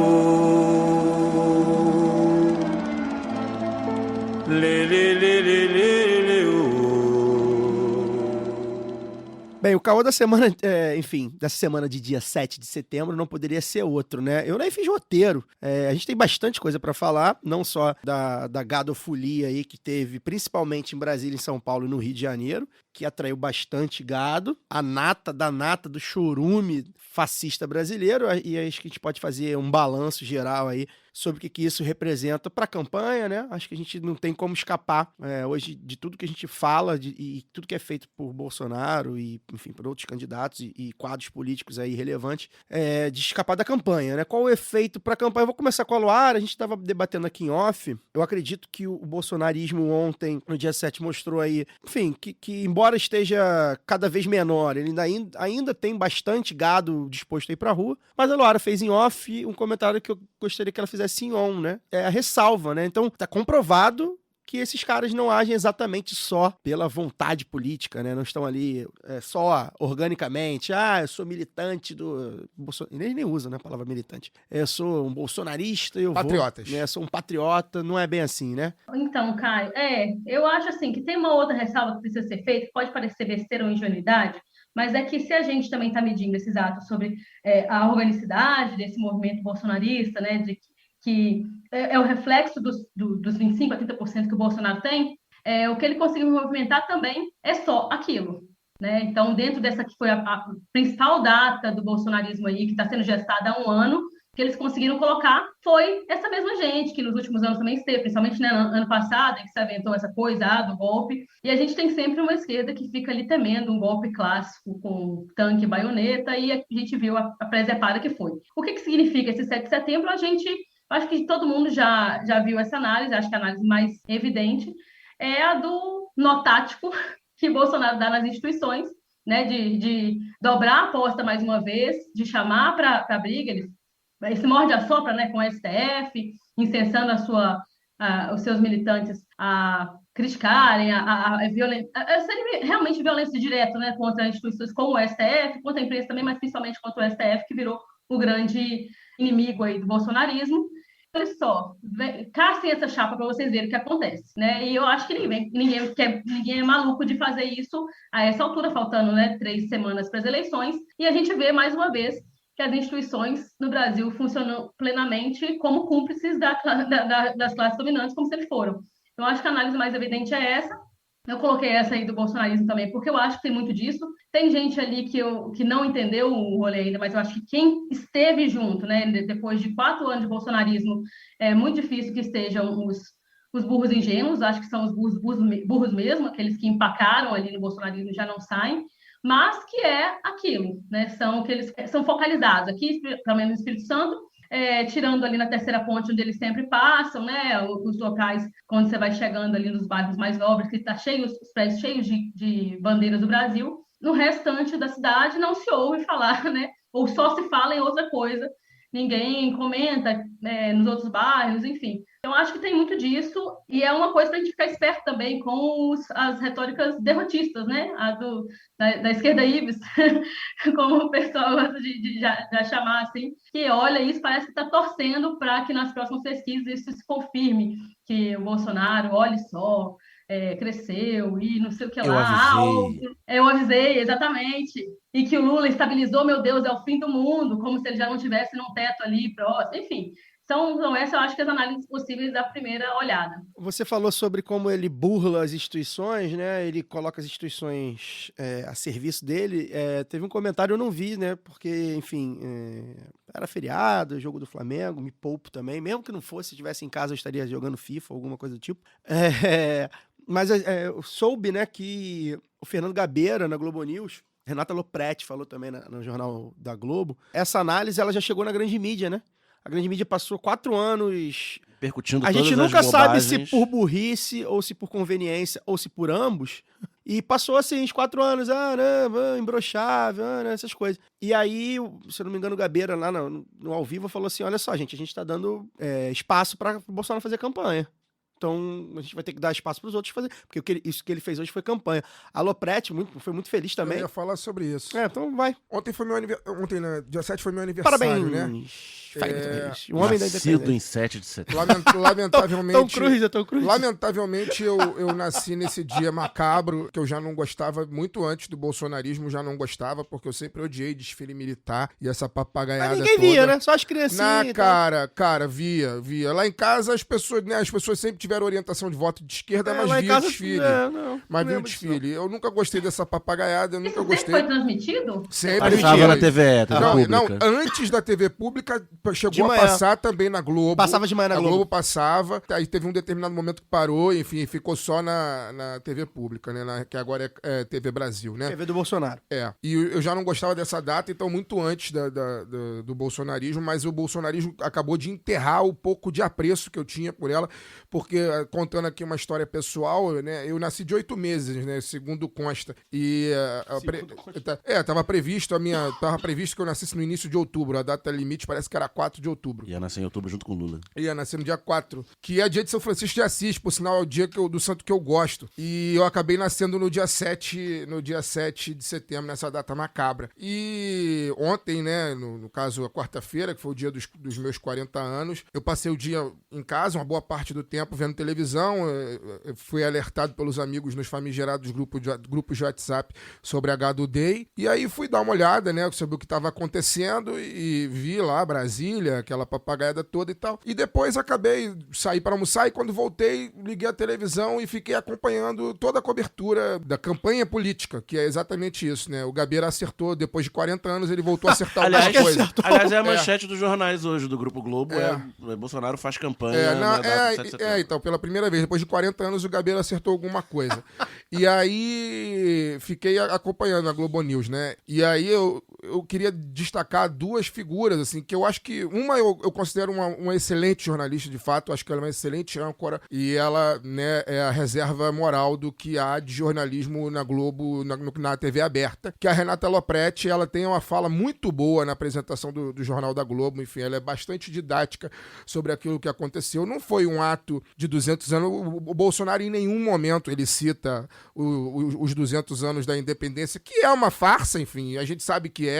S2: Lê, lê, lê, lê, lê, lê, oh.
S3: Bem, o caô da semana, dessa semana de dia 7 de setembro não poderia ser outro, né? Eu nem fiz roteiro. A gente tem bastante coisa pra falar, não só da gadofolia aí que teve, principalmente em Brasília, em São Paulo e no Rio de Janeiro, que atraiu bastante gado, a nata do chorume fascista brasileiro, e acho que a gente pode fazer um balanço geral aí sobre o que isso representa para a campanha, né? Acho que a gente não tem como escapar hoje de tudo que a gente fala e tudo que é feito por Bolsonaro e, enfim, por outros candidatos e quadros políticos aí relevantes, de escapar da campanha, né? Qual o efeito para a campanha? Eu vou começar com a Luara, a gente estava debatendo aqui em off. Eu acredito que o bolsonarismo ontem, no dia 7, mostrou aí, enfim, que embora esteja cada vez menor, ele ainda tem bastante gado disposto a ir pra rua, mas a Luara fez em off um comentário que eu gostaria que ela fizesse em on, né? A ressalva, né? Então, tá comprovado que esses caras não agem exatamente só pela vontade política, né? Não estão ali só organicamente. Eu sou militante do Bolsonaro. Eles nem usam, né, a palavra militante. Eu sou um bolsonarista,
S6: Patriotas.
S3: Sou um patriota. Não é bem assim, né?
S5: Então, Caio, eu acho assim que tem uma outra ressalva que precisa ser feita, que pode parecer besteira ou ingenuidade, mas é que se a gente também está medindo esses atos sobre a organicidade desse movimento bolsonarista, né, de que é o reflexo dos 25% a 30% que o Bolsonaro tem, o que ele conseguiu movimentar também é só aquilo, né? Então, dentro dessa que foi a principal data do bolsonarismo aí, que está sendo gestada há um ano, que eles conseguiram colocar foi essa mesma gente, que nos últimos anos também esteve, principalmente né, no ano passado, em que se aventou essa coisa do golpe, e a gente tem sempre uma esquerda que fica ali temendo um golpe clássico com tanque e baioneta, e a gente viu a presepada que foi. O que significa esse 7 de setembro? Acho que todo mundo já viu essa análise, acho que a análise mais evidente é a do nó tático que Bolsonaro dá nas instituições, né, de dobrar a aposta mais uma vez, de chamar para a briga, esse morde-a-sopra, né, com o STF, incensando os seus militantes a criticarem, a serem realmente violência direta, né, contra instituições como o STF, contra a imprensa também, mas principalmente contra o STF, que virou o grande inimigo aí do bolsonarismo. Olha só, caçem essa chapa para vocês verem o que acontece, né? E eu acho que ninguém é maluco de fazer isso a essa altura, faltando, né, 3 semanas para as eleições, e a gente vê mais uma vez que as instituições no Brasil funcionam plenamente como cúmplices das classes dominantes, como sempre foram. Então, acho que a análise mais evidente é essa. Eu coloquei essa aí do bolsonarismo também, porque eu acho que tem muito disso. Tem gente ali que não entendeu o rolê ainda, mas eu acho que quem esteve junto, né, depois de 4 anos de bolsonarismo, é muito difícil que estejam os burros ingênuos, acho que são os burros mesmo, aqueles que empacaram ali no bolsonarismo e já não saem, mas que é aquilo, né, são aqueles que são focalizados aqui, pelo menos no Espírito Santo, tirando ali na Terceira Ponte, onde eles sempre passam, né, os locais quando você vai chegando ali nos bairros mais nobres, que está cheio, os prédios cheios de bandeiras do Brasil. No restante da cidade não se ouve falar, né, ou só se fala em outra coisa, ninguém comenta nos outros bairros, enfim. Então, acho que tem muito disso, e é uma coisa para a gente ficar esperto também com as retóricas derrotistas, né? Da esquerda Ives, como o pessoal gosta de já chamar assim, que olha isso, parece que está torcendo para que nas próximas pesquisas isso se confirme, que o Bolsonaro, olhe só, cresceu e não sei o que lá. Eu avisei, exatamente. E que o Lula estabilizou, meu Deus, é o fim do mundo, como se ele já não tivesse num teto ali próximo, enfim. São essas, eu acho que as análises possíveis da primeira olhada.
S3: Você falou sobre como ele burla as instituições, né? Ele coloca as instituições a serviço dele. Teve um comentário, eu não vi, né? Porque, enfim, era feriado, jogo do Flamengo, me poupo também. Mesmo que não fosse, se estivesse em casa, eu estaria jogando FIFA, alguma coisa do tipo. Mas eu soube, né, que o Fernando Gabeira, na Globo News, Renata Lopretti falou também no Jornal da Globo, essa análise ela já chegou na grande mídia, né? A grande mídia passou 4 anos
S7: percutindo
S3: a
S7: todas
S3: gente
S7: as
S3: nunca sabe
S7: bobagens.
S3: se por burrice, ou se por conveniência, ou se por ambos. E passou assim, uns 4 anos, não, imbrochável, essas coisas. E aí, se eu não me engano, o Gabeira lá no ao vivo falou assim, olha só, gente, a gente tá dando espaço para o Bolsonaro fazer campanha. Então, a gente vai ter que dar espaço para os outros fazer. Porque isso que ele fez hoje foi campanha. A Lopretti foi muito feliz também.
S6: Eu ia falar sobre isso.
S3: Então vai.
S6: Ontem, dia 7, foi meu aniversário,
S3: Parabéns.
S6: né?
S3: Fagner Reis. O homem da
S7: Nascido
S3: independência.
S7: em 7 de setembro.
S6: Lamentavelmente...
S3: Tom Cruise.
S6: Lamentavelmente, eu nasci nesse dia macabro, que eu já não gostava, muito antes do bolsonarismo, já não gostava, porque eu sempre odiei desfile militar e essa papagaiada
S3: Mas ninguém
S6: toda.
S3: via, né? Só as criancinhas. e tal.
S6: Cara, via. Lá em casa as pessoas sempre tiveram orientação de voto de esquerda,
S3: Lá
S6: mas
S3: em
S6: via
S3: casa,
S6: o desfile.
S3: não
S6: Mas via o
S3: lembro disso,
S6: desfile. Eu nunca gostei dessa papagaiada, eu nunca
S5: Isso sempre
S6: gostei.
S5: foi transmitido?
S6: Sempre
S7: Passava
S6: foi.
S7: na TV
S6: Não,
S7: pública.
S6: antes da TV pública,
S3: De
S6: chegou a
S3: manhã.
S6: passar também na Globo.
S3: Passava de manhã na
S6: A
S3: Globo.
S6: Globo passava, aí teve um determinado momento que parou, enfim, ficou só na TV pública, né? Que agora é TV Brasil, né?
S3: TV do Bolsonaro.
S6: E eu já não gostava dessa data, então muito antes do bolsonarismo, mas o bolsonarismo acabou de enterrar o pouco de apreço que eu tinha por ela, porque, contando aqui uma história pessoal, né, eu nasci de 8 meses, né, segundo consta, e tava previsto que eu nascesse no início de outubro, a data limite parece que era 4 de outubro.
S7: Ia nascer em outubro junto com o Lula.
S6: Ia nascer no dia 4, que é dia de São Francisco de Assis, por sinal é o dia do santo que eu gosto. E eu acabei nascendo no dia 7 de setembro, nessa data macabra. E ontem, né, no caso a quarta-feira, que foi o dia dos meus 40 anos, eu passei o dia em casa, uma boa parte do tempo vendo televisão, eu fui alertado pelos amigos nos famigerados grupos de WhatsApp sobre a Gado Day, e aí fui dar uma olhada, né, sobre o que estava acontecendo e vi lá Brasília, aquela papagaiada toda e tal. E depois saí para almoçar e quando voltei, liguei a televisão e fiquei acompanhando toda a cobertura da campanha política, que é exatamente isso, né? O Gabeira acertou, depois de 40 anos, ele voltou a acertar alguma coisa.
S7: Aliás, é a manchete dos jornais hoje, do Grupo Globo, Bolsonaro faz campanha na data de 7 de setembro.
S6: Então, pela primeira vez, depois de 40 anos, o Gabeira acertou alguma coisa. E aí, fiquei acompanhando a Globo News, né? E aí, eu queria destacar duas figuras, assim, que eu acho que uma eu considero uma excelente jornalista, de fato, acho que ela é uma excelente âncora e ela, né, é a reserva moral do que há de jornalismo na Globo, na TV aberta, que a Renata Lopretti, ela tem uma fala muito boa na apresentação do Jornal da Globo, enfim, ela é bastante didática sobre aquilo que aconteceu. Não foi um ato de 200 anos, o Bolsonaro em nenhum momento ele cita os 200 anos da independência, que é uma farsa, enfim, a gente sabe que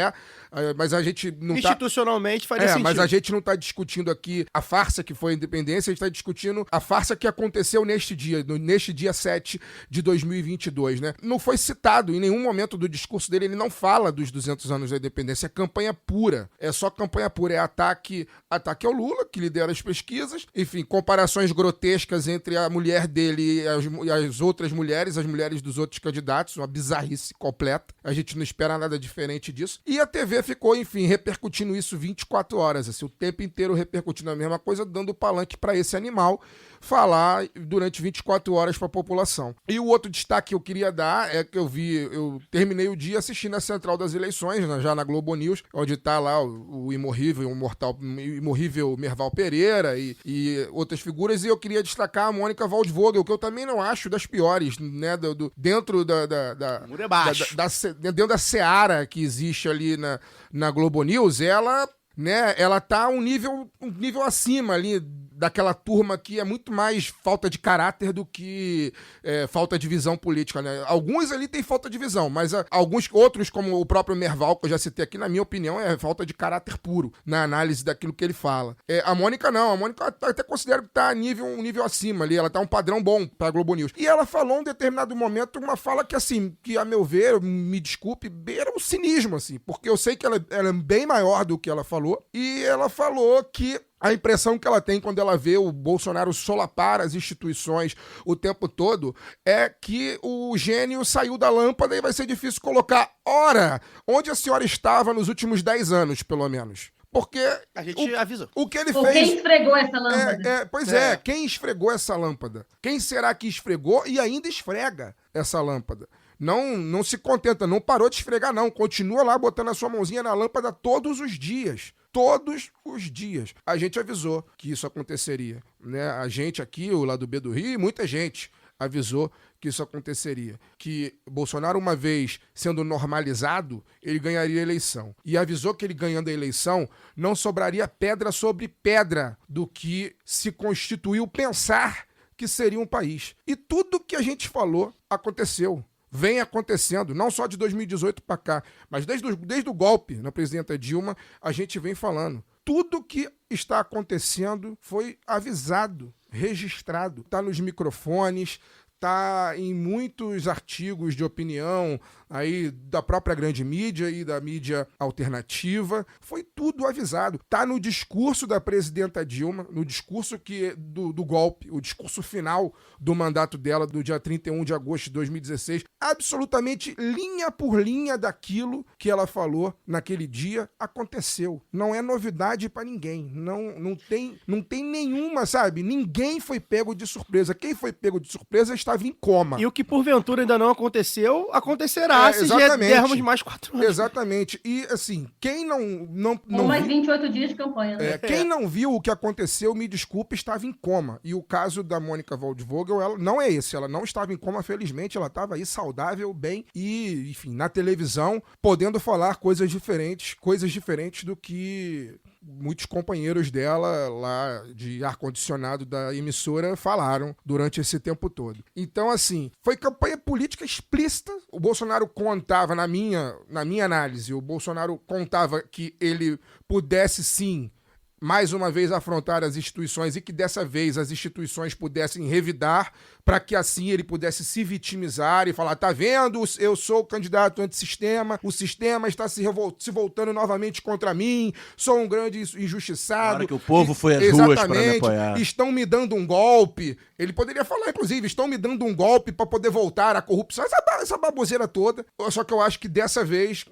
S6: mas a gente não
S3: institucionalmente faria sentido.
S6: Mas a gente não está discutindo aqui a farsa que foi a independência, a gente está discutindo a farsa que aconteceu neste dia 7 de 2022, né? Não foi citado em nenhum momento do discurso dele, ele não fala dos 200 anos da independência, é campanha pura, é só campanha pura, é ataque ao Lula, que lidera as pesquisas, enfim, comparações grotescas entre a mulher dele e as outras mulheres, as mulheres dos outros candidatos, uma bizarrice completa, a gente não espera nada diferente disso, e a TV ficou, enfim, repercutindo isso 24 horas, assim, o tempo inteiro repercutindo a mesma coisa, dando palanque para esse animal falar durante 24 horas para a população. E o outro destaque que eu queria dar é que eu terminei o dia assistindo a Central das Eleições, né, já na Globo News, onde tá lá o imorrível Merval Pereira e outras figuras, e eu queria destacar a Mônica Waldvogel, que eu também não acho das piores, né, dentro dentro da seara que existe ali na Globo News, ela tá um nível acima ali daquela turma que é muito mais falta de caráter do que falta de visão política, né? Alguns ali tem falta de visão, mas alguns outros, como o próprio Merval, que eu já citei aqui, na minha opinião, é falta de caráter puro na análise daquilo que ele fala. A Mônica não, a Mônica até considero que tá um nível acima ali, ela tá um padrão bom pra Globo News. E ela falou em um determinado momento uma fala que, assim, que a meu ver, me desculpe, beira um cinismo, assim, porque eu sei que ela é bem maior do que ela falou, e ela falou que a impressão que ela tem quando ela vê o Bolsonaro solapar as instituições o tempo todo é que o gênio saiu da lâmpada e vai ser difícil colocar. Ora, onde a senhora estava nos últimos 10 anos, pelo menos? Porque
S3: a gente avisou.
S6: O que ele
S5: Ou
S6: fez...
S5: quem esfregou essa lâmpada?
S6: Quem esfregou essa lâmpada? Quem será que esfregou e ainda esfrega essa lâmpada? Não se contenta, não parou de esfregar, não. Continua lá botando a sua mãozinha na lâmpada todos os dias. Todos os dias. A gente avisou que isso aconteceria, né? A gente aqui, o lado B do Rio, muita gente avisou que isso aconteceria. Que Bolsonaro, uma vez sendo normalizado, ele ganharia a eleição. E avisou que ele ganhando a eleição, não sobraria pedra sobre pedra do que se constituiu pensar que seria um país. E tudo que a gente falou aconteceu. Vem acontecendo, não só de 2018 para cá, mas desde o golpe na presidenta Dilma, a gente vem falando. tudo que está acontecendo foi avisado, registrado, está nos microfones, está em muitos artigos de opinião aí da própria grande mídia e da mídia alternativa. Foi tudo avisado. Está no discurso da presidenta Dilma, no discurso do golpe, o discurso final do mandato dela do dia 31 de agosto de 2016. Absolutamente linha por linha daquilo que ela falou naquele dia aconteceu. Não é novidade para ninguém. Não tem nenhuma, sabe? Ninguém foi pego de surpresa. Quem foi pego de surpresa estava em coma.
S3: E o que porventura ainda não aconteceu, acontecerá se dermos mais 4 anos.
S6: Exatamente. E assim, quem não
S5: mais 28 dias de campanha, né?
S6: Quem não viu o que aconteceu, me desculpe, estava em coma. E o caso da Mônica Waldvogel, ela não é esse. Ela não estava em coma, felizmente. Ela estava aí saudável, bem e, enfim, na televisão, podendo falar coisas diferentes do que muitos companheiros dela lá de ar-condicionado da emissora falaram durante esse tempo todo. Então, assim, foi campanha política explícita. O Bolsonaro contava, na minha análise, o Bolsonaro contava que ele pudesse, sim, mais uma vez afrontar as instituições e que dessa vez as instituições pudessem revidar para que assim ele pudesse se vitimizar e falar, tá vendo, eu sou o candidato antissistema, o sistema está se voltando novamente contra mim, sou um grande injustiçado.
S7: Claro que o povo foi às ruas para me apoiar.
S6: Estão me dando um golpe. Ele poderia falar, inclusive, estão me dando um golpe para poder voltar à corrupção, essa baboseira toda. Só que eu acho que dessa vez,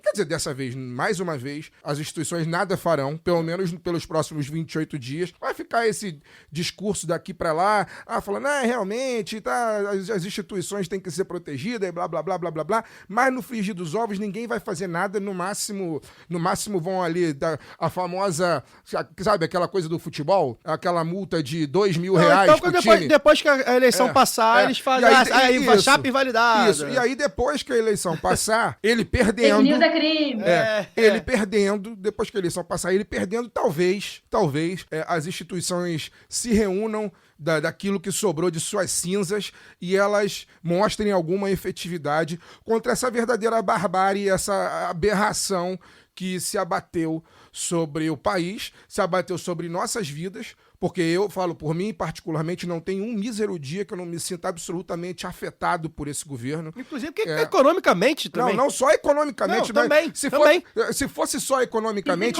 S6: mais uma vez, as instituições nada farão, pelo menos pelos próximos 28 dias. Vai ficar esse discurso daqui para lá, falando, realmente, tá, as instituições têm que ser protegidas e blá, blá, blá, blá, blá, blá. Mas no frigir dos ovos, ninguém vai fazer nada, no máximo vão ali, a famosa, sabe, aquela coisa do futebol? Aquela multa de R$2.000
S3: então, depois que a eleição passar, eles fazem aí chapa invalidada.
S6: Isso, e aí depois que a eleição passar, ele perdendo...
S5: Fake news é crime.
S6: Ele perdendo, depois que a eleição passar, ele perdendo, talvez as instituições se reúnam daquilo que sobrou de suas cinzas e elas mostrem alguma efetividade contra essa verdadeira barbárie, essa aberração que se abateu sobre o país, se abateu sobre nossas vidas, porque eu falo por mim, particularmente, não tem um mísero dia que eu não me sinta absolutamente afetado por esse governo.
S3: Inclusive economicamente também.
S6: Não só economicamente,
S3: não,
S6: mas
S3: também.
S6: Se fosse só economicamente...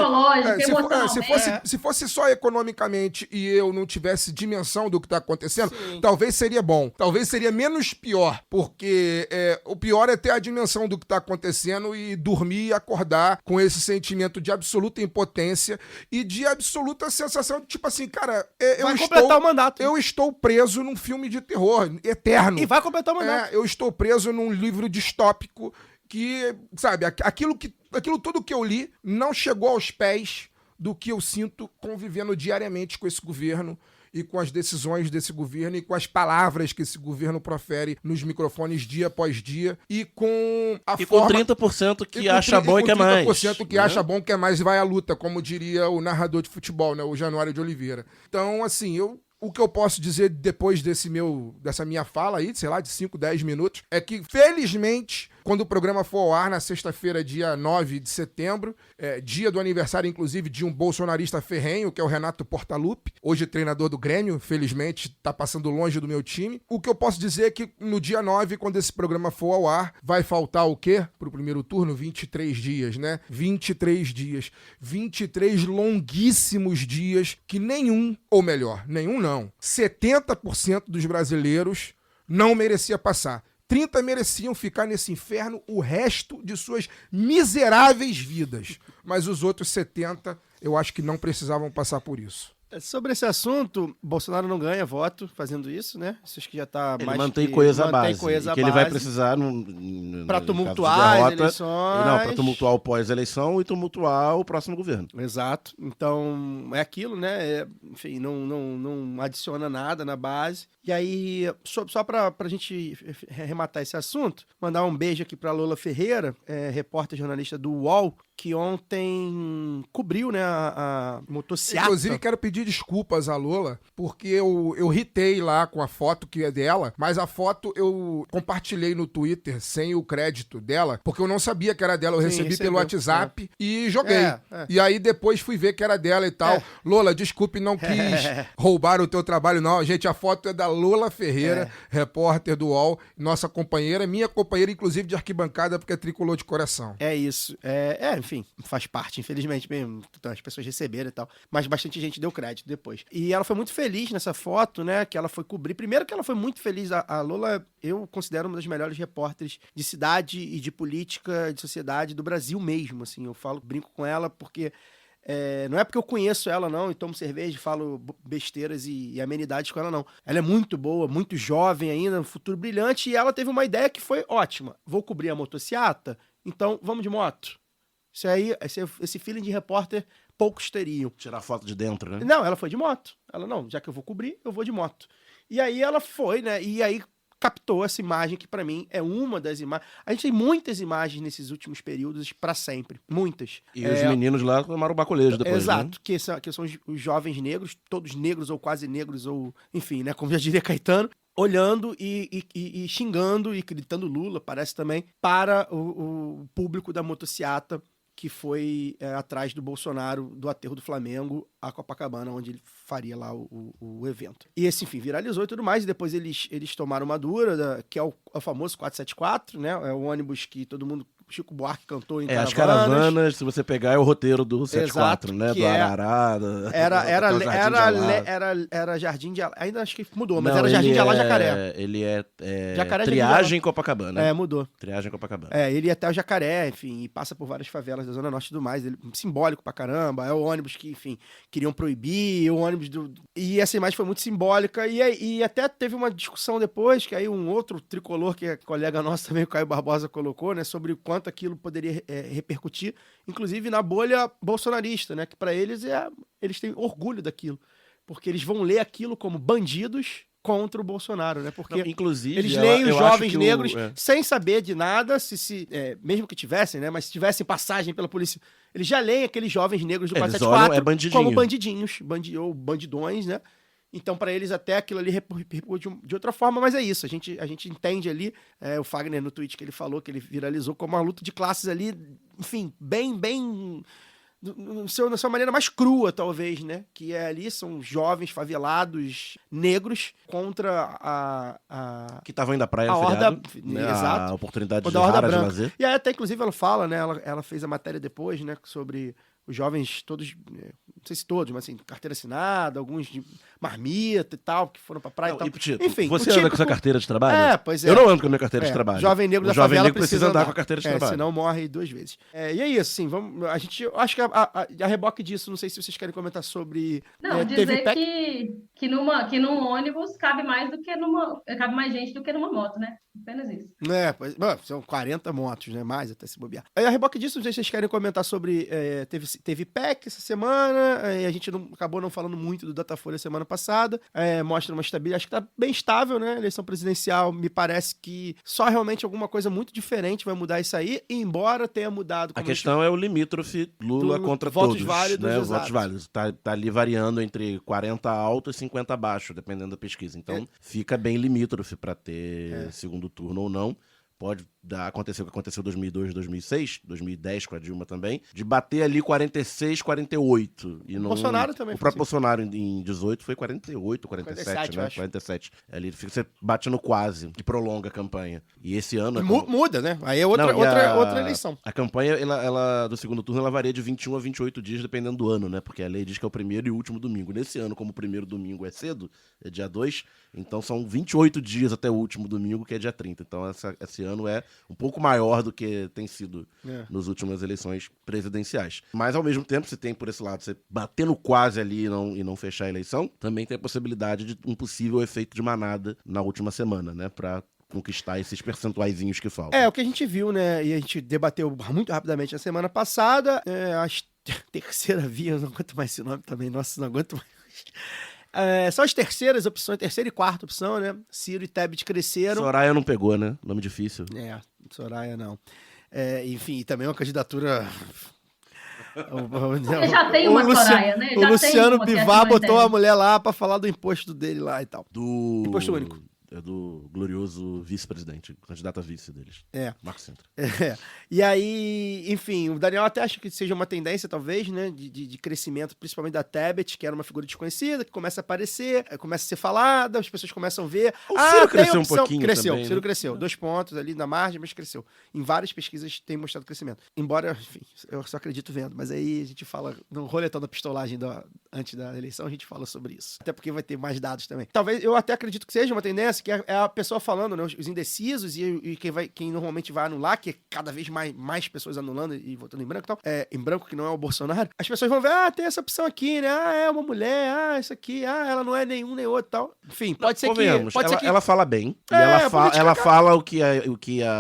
S6: Se fosse só economicamente e eu não tivesse dimensão do que está acontecendo, talvez seria bom. Talvez seria menos pior, porque o pior é ter a dimensão do que está acontecendo e dormir e acordar com esse sentimento de absoluta impotência e de absoluta sensação de, tipo assim, cara,
S3: vai completar o mandato.
S6: Eu estou preso num filme de terror eterno.
S3: E vai completar o mandato.
S6: Eu estou preso num livro distópico que, sabe, aquilo tudo que eu li não chegou aos pés do que eu sinto convivendo diariamente com esse governo e com as decisões desse governo e com as palavras que esse governo profere nos microfones dia após dia e com a forma...
S7: com 30% que acha bom e quer mais.
S6: 30% que acha bom e quer mais e vai à luta, como diria o narrador de futebol, né, o Januário de Oliveira. Então, assim, o que eu posso dizer depois dessa minha fala aí, sei lá, de 5, 10 minutos, é que, felizmente, quando o programa for ao ar na sexta-feira, dia 9 de setembro, dia do aniversário, inclusive, de um bolsonarista ferrenho, que é o Renato Portaluppi, hoje treinador do Grêmio, felizmente, tá passando longe do meu time. O que eu posso dizer é que no dia 9, quando esse programa for ao ar, vai faltar o quê? Pro primeiro turno? 23 dias, né? 23 dias. 23 longuíssimos dias que nenhum, ou melhor, nenhum não, 70% dos brasileiros não merecia passar. 30 mereciam ficar nesse inferno o resto de suas miseráveis vidas. Mas os outros 70, eu acho que não precisavam passar por isso.
S3: Sobre esse assunto, Bolsonaro não ganha voto fazendo isso, né? Isso acho que já está mais
S7: mantém coisa base.
S3: Que
S7: ele vai precisar
S3: para tumultuar as eleições.
S7: Não, para tumultuar o pós-eleição e tumultuar o próximo governo.
S3: Exato. Então, é aquilo, né? Enfim, não adiciona nada na base. E aí, só para a gente arrematar esse assunto, mandar um beijo aqui para Lola Ferreira, repórter jornalista do UOL, que ontem cobriu, né, a motociata.
S6: Inclusive, quero pedir pedir desculpas à Lola, porque eu ritei lá com a foto que é dela, mas a foto eu compartilhei no Twitter sem o crédito dela, porque eu não sabia que era dela, eu recebi pelo WhatsApp e joguei. E aí depois fui ver que era dela e tal. Lola, desculpe, não quis roubar o teu trabalho, não. Gente, a foto é da Lola Ferreira, repórter do UOL, nossa companheira, minha companheira, inclusive, de arquibancada, porque é tricolor de coração.
S3: É isso. Enfim, faz parte, infelizmente mesmo. As pessoas receberam e tal. Mas bastante gente deu crédito depois. E ela foi muito feliz nessa foto, né? Que ela foi cobrir. Primeiro que ela foi muito feliz. A Lola, eu considero uma das melhores repórteres de cidade e de política, de sociedade do Brasil mesmo, assim. Eu brinco com ela porque... não é porque eu conheço ela, não, e tomo cerveja, falo besteiras e amenidades com ela, não. Ela é muito boa, muito jovem ainda, um futuro brilhante, e ela teve uma ideia que foi ótima. Vou cobrir a motociata, então vamos de moto. Isso aí, esse feeling de repórter, poucos teriam.
S7: Tirar foto de dentro, né?
S3: Não, ela foi de moto. Ela, não, já que eu vou cobrir, eu vou de moto. E aí ela foi, né, e aí captou essa imagem que pra mim é uma das imagens. A gente tem muitas imagens nesses últimos períodos pra sempre, muitas.
S7: E os meninos lá tomaram o baculejo depois,
S3: exato,
S7: né?
S3: que são os jovens negros, todos negros ou quase negros, ou enfim, né, como já diria Caetano, olhando e xingando e gritando Lula, parece também, para o público da motociata que foi atrás do Bolsonaro, do aterro do Flamengo, a Copacabana, onde ele faria lá o evento. E esse, enfim, viralizou e tudo mais, e depois eles tomaram uma dura, que é o famoso 474, né? É o ônibus que todo mundo... Chico Buarque cantou em caravanas.
S7: As caravanas, se você pegar, é o roteiro do 74, né? Do Arará.
S3: Era Jardim de... Ainda acho que mudou, mas era Jardim de Alá Jacaré.
S7: Ele é
S3: Jacaré,
S7: Triagem em Copacabana.
S3: Mudou.
S7: Triagem em Copacabana.
S3: Ele ia até o Jacaré, enfim, e passa por várias favelas da Zona Norte e tudo mais. Ele, simbólico pra caramba. É o ônibus que, enfim, queriam proibir, o ônibus do... E essa imagem foi muito simbólica. E até teve uma discussão depois, que aí um outro tricolor, que é colega nosso também, o Caio Barbosa, colocou, né, sobre o quanto aquilo poderia repercutir, inclusive na bolha bolsonarista, né? Que para eles eles têm orgulho daquilo, porque eles vão ler aquilo como bandidos contra o Bolsonaro, né? Porque
S7: inclusive,
S3: eles leem os jovens negros sem saber de nada, mesmo que tivessem, né? Mas se tivessem passagem pela polícia, eles já leem aqueles jovens negros do 474 como bandidinhos, ou bandidões, né? Então, para eles, até aquilo ali repercute de outra forma, mas é isso. A gente entende ali, o Fagner no tweet que ele falou, que ele viralizou como uma luta de classes ali, enfim, bem na sua maneira mais crua, talvez, né? Que ali são jovens favelados negros contra a
S7: que estavam indo à praia,
S3: a horda,
S7: exato, a oportunidade de
S3: horda branca.
S7: lazer.
S3: E aí, até, inclusive, ela fala, né? Ela fez a matéria depois, né? Sobre os jovens todos, não sei se todos, mas assim, carteira assinada, alguns de marmita e tal, que foram pra praia e tal.
S7: Enfim, você anda com sua carteira de trabalho?
S3: Pois é.
S7: Eu não ando com a minha carteira de trabalho.
S3: Jovem negro da favela
S7: negro precisa andar com a carteira de trabalho.
S3: Senão morre 2 vezes. E é isso, assim, eu acho que a reboque disso, não sei se vocês querem comentar sobre...
S5: Não, dizer que num ônibus cabe mais gente do que numa moto, né? Apenas isso.
S3: São 40 motos, né? Mais até se bobear. Aí a reboque disso, não sei se vocês querem comentar sobre... Teve PEC essa semana, e a gente acabou não falando muito do Datafolha semana passada. Mostra uma estabilidade, acho que tá bem estável, né? Eleição presidencial, me parece que só realmente alguma coisa muito diferente vai mudar isso aí, embora tenha mudado...
S7: A questão é o limítrofe Lula contra
S3: votos
S7: todos.
S3: Válidos,
S7: né? Votos válidos. Tá ali variando entre 40 alto e 50 baixo, dependendo da pesquisa. Então, fica bem limítrofe para ter segundo turno ou não. Pode acontecer o que aconteceu em 2002, 2006, 2010 com a Dilma também, de bater ali 46, 48. E
S3: Bolsonaro também.
S7: O próprio Bolsonaro em 18 foi 48, 47, né? 47. Ali você bate no quase, que prolonga a campanha. E esse ano...
S3: Muda, né? Aí é outra eleição.
S7: A campanha, ela do segundo turno, ela varia de 21 a 28 dias, dependendo do ano, né? Porque a lei diz que é o primeiro e último domingo. Nesse ano, como o primeiro domingo é cedo, é dia 2, então são 28 dias até o último domingo, que é dia 30. Então esse ano é um pouco maior do que tem sido nas últimas eleições presidenciais. Mas, ao mesmo tempo, se tem, por esse lado, você bater no quase ali e não fechar a eleição, também tem a possibilidade de um possível efeito de manada na última semana, né? Pra conquistar esses percentuaizinhos que faltam.
S3: O que a gente viu, né? E a gente debateu muito rapidamente na semana passada. A terceira via, eu não aguento mais esse nome também. Nossa, não aguento mais. São as terceiras opções, terceira e quarta opção, né? Ciro e Tebet cresceram.
S7: Soraya não pegou, né? Nome difícil.
S3: Soraya não. Enfim, também é uma candidatura
S5: Ele já tem uma Soraya, né?
S3: O
S5: Já
S3: Luciano
S5: tem uma que é
S3: Bivar
S5: acima
S3: botou a
S5: dela.
S3: mulher lá pra falar do imposto dele lá e tal. Imposto único.
S7: É do glorioso vice-presidente, candidato a vice deles.
S3: É.
S7: Marco Sintra.
S3: E aí, enfim, o Daniel até acha que seja uma tendência, talvez, né, de crescimento, principalmente da Tebet, que era uma figura desconhecida, que começa a aparecer, começa a ser falada, as pessoas começam a ver.
S7: O Ciro
S3: tem
S7: cresceu um
S3: opção.
S7: pouquinho
S3: Cresceu,
S7: também,
S3: o Ciro
S7: né?
S3: cresceu. 2 pontos ali na margem, mas cresceu. Em várias pesquisas tem mostrado crescimento. Embora, enfim, eu só acredito vendo, mas aí a gente fala, no roletão da pistolagem antes da eleição, a gente fala sobre isso. Até porque vai ter mais dados também. Talvez, eu até acredito que seja uma tendência, que é a pessoa falando, né, os indecisos e quem normalmente vai anular, que é cada vez mais pessoas anulando e votando em branco e tal, em branco que não é o Bolsonaro, as pessoas vão ver, tem essa opção aqui, né, é uma mulher, isso aqui, ela não é nenhum nem outro e tal. Enfim, pode ser que...
S7: Ela fala bem, e
S3: política,
S7: ela
S3: cara.
S7: fala o que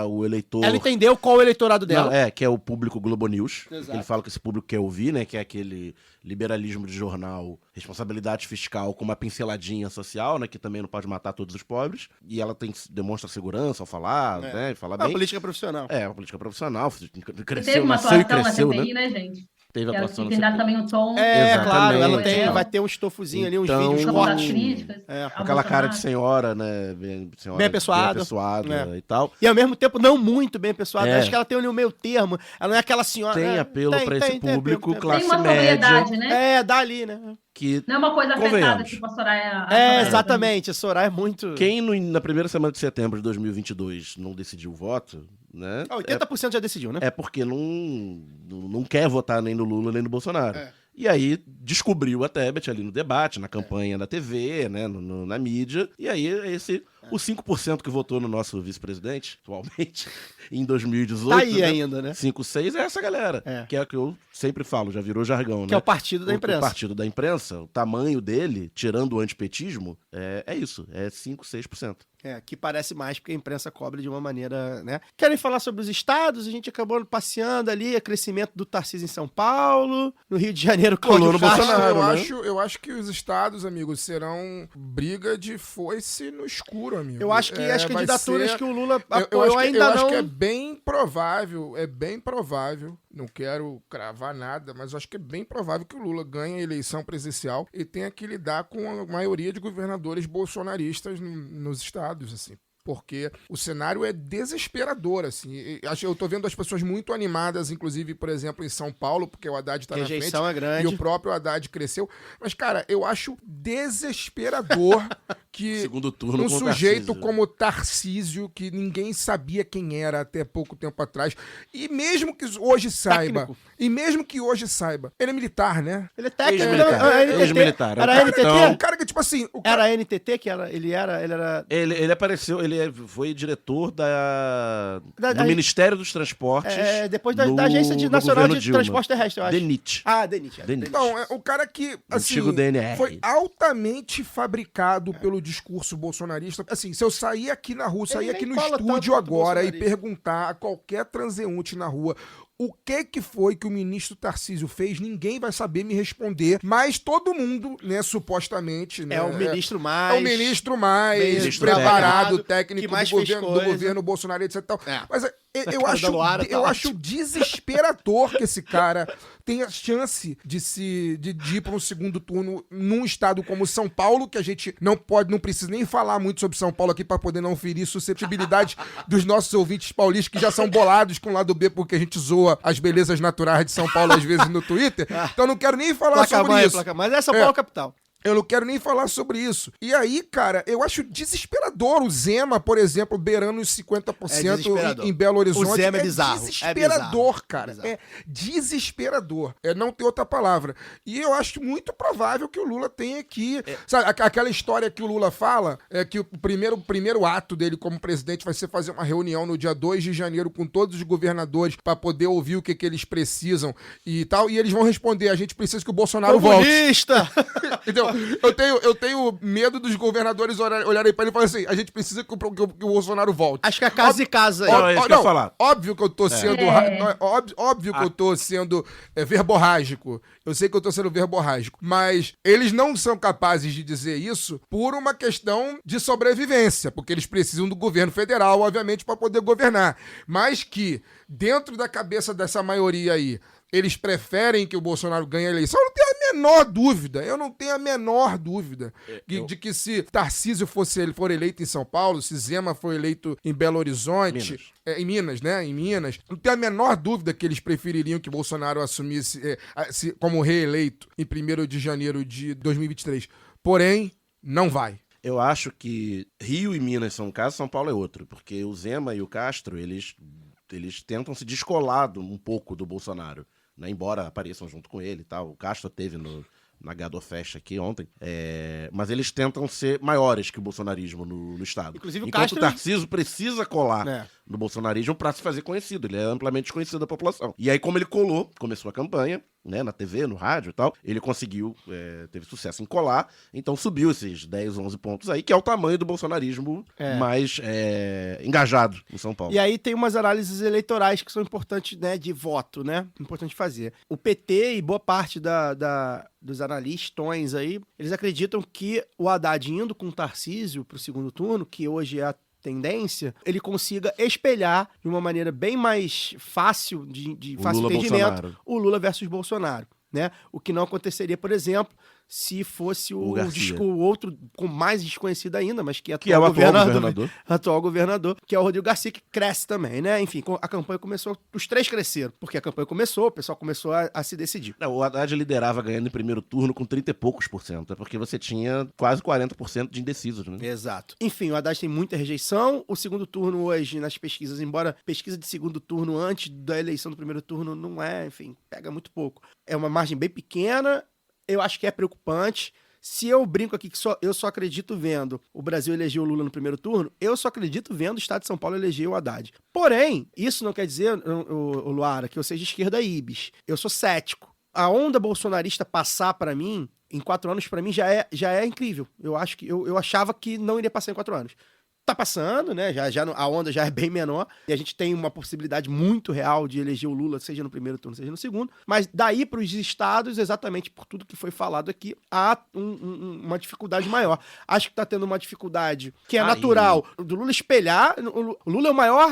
S7: o eleitor...
S3: Ela entendeu qual é o eleitorado dela.
S7: Não, que é o público Globo News.
S3: Exato.
S7: Ele fala que esse público quer ouvir, né? Que é aquele liberalismo de jornal, responsabilidade fiscal com uma pinceladinha social, né? Que também não pode matar todos os pobres. E ela demonstra segurança ao falar, né? Fala
S3: É uma
S7: bem.
S3: política profissional.
S7: É, uma política profissional.
S5: Teve
S7: Cresceu,
S5: uma
S7: nasceu e
S5: atuação
S7: cresceu,
S5: na CPI,
S7: né?
S5: né, gente?
S7: Teve a
S5: Que
S7: atuação
S5: tem
S7: na
S5: dado
S7: CPI.
S5: também um tom.
S3: Claro, ela
S7: Exatamente.
S3: vai ter um estofozinho ali, uns
S7: Então,
S3: vídeos, uns
S5: Uma das
S3: cortes.
S5: críticas. ao
S7: Aquela cara de
S5: Bolsonaro.
S7: senhora, né? Bem
S3: apessoada.
S7: apessoada e tal.
S3: E ao mesmo tempo não muito bem apessoada.
S7: É.
S3: Acho que ela tem ali o meio termo. Ela não é aquela senhora...
S7: Tem apelo pra esse público,
S3: apelo.
S7: classe
S5: Tem uma
S7: média,
S5: sobriedade, né?
S3: Dá ali, né?
S7: que
S5: Não é uma coisa afetada,
S7: Convenhamos.
S5: tipo a Soraya.
S3: Exatamente. A Soraya é muito...
S7: quem na primeira semana de setembro de 2022 não decidiu o voto, né?
S3: 80% já decidiu, né?
S7: É porque não quer votar nem no Lula nem no Bolsonaro.
S3: É.
S7: E aí descobriu a Tebet ali no debate, na campanha da TV, né, na mídia. E aí o 5% que votou no nosso vice-presidente, atualmente, em 2018.
S3: Tá aí
S7: né,
S3: ainda, né?
S7: 5, 6 é essa galera.
S3: É.
S7: Que é o que eu sempre falo, já virou jargão,
S3: Que
S7: né?
S3: é o partido da imprensa.
S7: O partido da imprensa, o tamanho dele, tirando o antipetismo, é isso. É 5, 6%.
S3: Que parece mais, porque a imprensa cobre de uma maneira, né? Querem falar sobre os estados? A gente acabou passeando ali, o crescimento do Tarcísio em São Paulo, no Rio de Janeiro,
S7: Colou no
S3: Cláudio Castro.
S7: Bolsonaro.
S6: Eu acho que os estados, amigos, serão briga de foice no escuro, amigo.
S3: Eu acho que as
S6: vai
S3: candidaturas
S6: ser-
S3: que o Lula
S6: eu
S3: apoiou
S6: acho que,
S3: ainda
S6: eu
S3: não...
S6: acho que é bem provável, não quero cravar nada, mas eu acho que é bem provável que o Lula ganhe a eleição presidencial e tenha que lidar com a maioria de governadores bolsonaristas nos estados, assim. Porque o cenário é desesperador, assim. Eu tô vendo as pessoas muito animadas, inclusive, por exemplo, em São Paulo, porque o Haddad tá na frente.
S3: Rejeição é grande.
S6: E o próprio Haddad cresceu. Mas, cara, eu acho desesperador que
S7: Segundo turno
S6: um
S7: com o
S6: sujeito
S7: Tarcísio.
S6: como Tarcísio, que ninguém sabia quem era até pouco tempo atrás, e mesmo que hoje saiba, ele é militar, né?
S3: Ele é técnico.
S7: Ex-militar.
S3: NTT.
S7: Ex-militar.
S3: Era
S7: É um
S3: NTT?
S7: capitão.
S6: O cara que, tipo assim...
S3: Era a NTT que ele era...
S7: Ele apareceu, foi diretor do
S3: a-
S7: Ministério dos Transportes.
S3: Depois da
S7: no-
S3: Agência
S7: no
S3: Nacional
S7: governo
S3: de
S7: Dilma.
S3: Transporte Terrestre, eu acho.
S7: DENIT.
S3: DENIT.
S7: DENIT.
S6: Então, é o cara que, assim,
S7: Antigo DNR.
S6: foi altamente fabricado pelo discurso bolsonarista. Assim, se eu sair aqui na rua, sair
S3: nem
S6: aqui no
S3: cola tanto
S6: estúdio
S3: quanto o
S6: agora e
S3: bolsonarista.
S6: perguntar a qualquer transeunte na rua o que foi que o ministro Tarcísio fez, ninguém vai saber me responder, mas todo mundo, né, supostamente... Né,
S3: É o ministro mais...
S6: É o ministro mais
S7: Ministro
S6: preparado,
S3: técnico,
S6: técnico
S3: que mais
S6: do,
S3: fez
S6: governo, do
S3: coisa.
S6: governo Bolsonaro, etc. e tal.
S3: É.
S6: Mas eu
S3: cara
S6: acho,
S3: da Luara tá
S6: eu
S3: ótimo.
S6: acho desesperador que esse cara tenha chance de ir para um segundo turno num estado como São Paulo, que a gente não precisa nem falar muito sobre São Paulo aqui para poder não ferir suscetibilidade dos nossos ouvintes paulistas, que já são bolados com o lado B, porque a gente zoa as belezas naturais de São Paulo às vezes no Twitter. Então eu não quero nem falar sobre isso.
S3: Mas é São Paulo capital.
S6: Eu não quero nem falar sobre isso. E aí, cara, eu acho desesperador o Zema, por exemplo, beirando os 50%
S3: desesperador.
S6: em Belo Horizonte.
S3: O Zema é bizarro.
S6: Desesperador, cara.
S3: bizarro.
S6: É desesperador. Não ter outra palavra. E eu acho muito provável que o Lula tenha que... Sabe, aquela história que o Lula fala, é que o primeiro ato dele como presidente vai ser fazer uma reunião no dia 2 de janeiro com todos os governadores para poder ouvir o que eles precisam e tal. E eles vão responder, a gente precisa que o Bolsonaro volte.
S3: Comunista!
S6: Entendeu? Eu tenho medo dos governadores olharem pra ele e falarem assim, a gente precisa que o Bolsonaro volte.
S3: Acho que é casa e casa aí.
S7: Não, é isso que eu ia falar.
S6: Óbvio que eu tô sendo... Óbvio que eu tô sendo verborrágico. Eu sei que eu tô sendo verborrágico. Mas eles não são capazes de dizer isso por uma questão de sobrevivência. Porque eles precisam do governo federal, obviamente, para poder governar. Mas que, dentro da cabeça dessa maioria aí, eles preferem que o Bolsonaro ganhe a eleição, eu não tenho a menor dúvida de que se Tarcísio for eleito em São Paulo, se Zema for eleito em Belo Horizonte, em Minas, né? Em Minas, não tenho a menor dúvida que eles prefeririam que Bolsonaro assumisse como reeleito em 1º de janeiro de 2023. Porém, não vai.
S7: Eu acho que Rio e Minas são um caso, São Paulo é outro, porque o Zema e o Castro, eles tentam se descolar um pouco do Bolsonaro, né? Embora apareçam junto com ele e tal. O Castro teve na Gadofest aqui ontem, mas eles tentam ser maiores que o bolsonarismo no Estado.
S3: Inclusive,
S7: Enquanto o Tarcísio precisa colar no bolsonarismo para se fazer conhecido. Ele é amplamente desconhecido da população. E aí, como ele começou a campanha, né, na TV, no rádio e tal, ele conseguiu, teve sucesso em colar, então subiu esses 10, 11 pontos aí, que é o tamanho do bolsonarismo mais engajado em São Paulo.
S3: E aí tem umas análises eleitorais que são importantes, né, de voto, né, importante fazer. O PT e boa parte dos analistões aí, eles acreditam que o Haddad indo com o Tarcísio pro segundo turno, que hoje é a tendência, ele consiga espelhar de uma maneira bem mais fácil, de fácil entendimento, o Lula versus Bolsonaro, né? O que não aconteceria, por exemplo, se fosse o outro com mais desconhecido ainda, mas que é o atual governador, que é o Rodrigo Garcia, que cresce também, né? Enfim, a campanha começou, os três cresceram, porque a campanha começou, o pessoal começou a se decidir.
S7: Não, o Haddad liderava ganhando em primeiro turno com 30 e poucos %, porque você tinha quase 40% de indecisos, né?
S3: Exato. Enfim, o Haddad tem muita rejeição, o segundo turno hoje nas pesquisas, embora pesquisa de segundo turno antes da eleição do primeiro turno não pega muito pouco. É uma margem bem pequena. Eu acho que é preocupante. Se eu brinco aqui que eu só acredito vendo o Brasil eleger o Lula no primeiro turno, eu só acredito vendo o Estado de São Paulo eleger o Haddad. Porém, isso não quer dizer, o Luara, que eu seja esquerda ibis. Eu sou cético. A onda bolsonarista passar para mim, em 4 anos, para mim já é incrível. Eu acho que eu achava que não iria passar em 4 anos. Tá passando, né? A onda já é bem menor e a gente tem uma possibilidade muito real de eleger o Lula, seja no primeiro turno, seja no segundo. Mas daí para os estados, exatamente por tudo que foi falado aqui, há uma dificuldade maior. Acho que tá tendo uma dificuldade que é natural do Lula espelhar. O Lula é o maior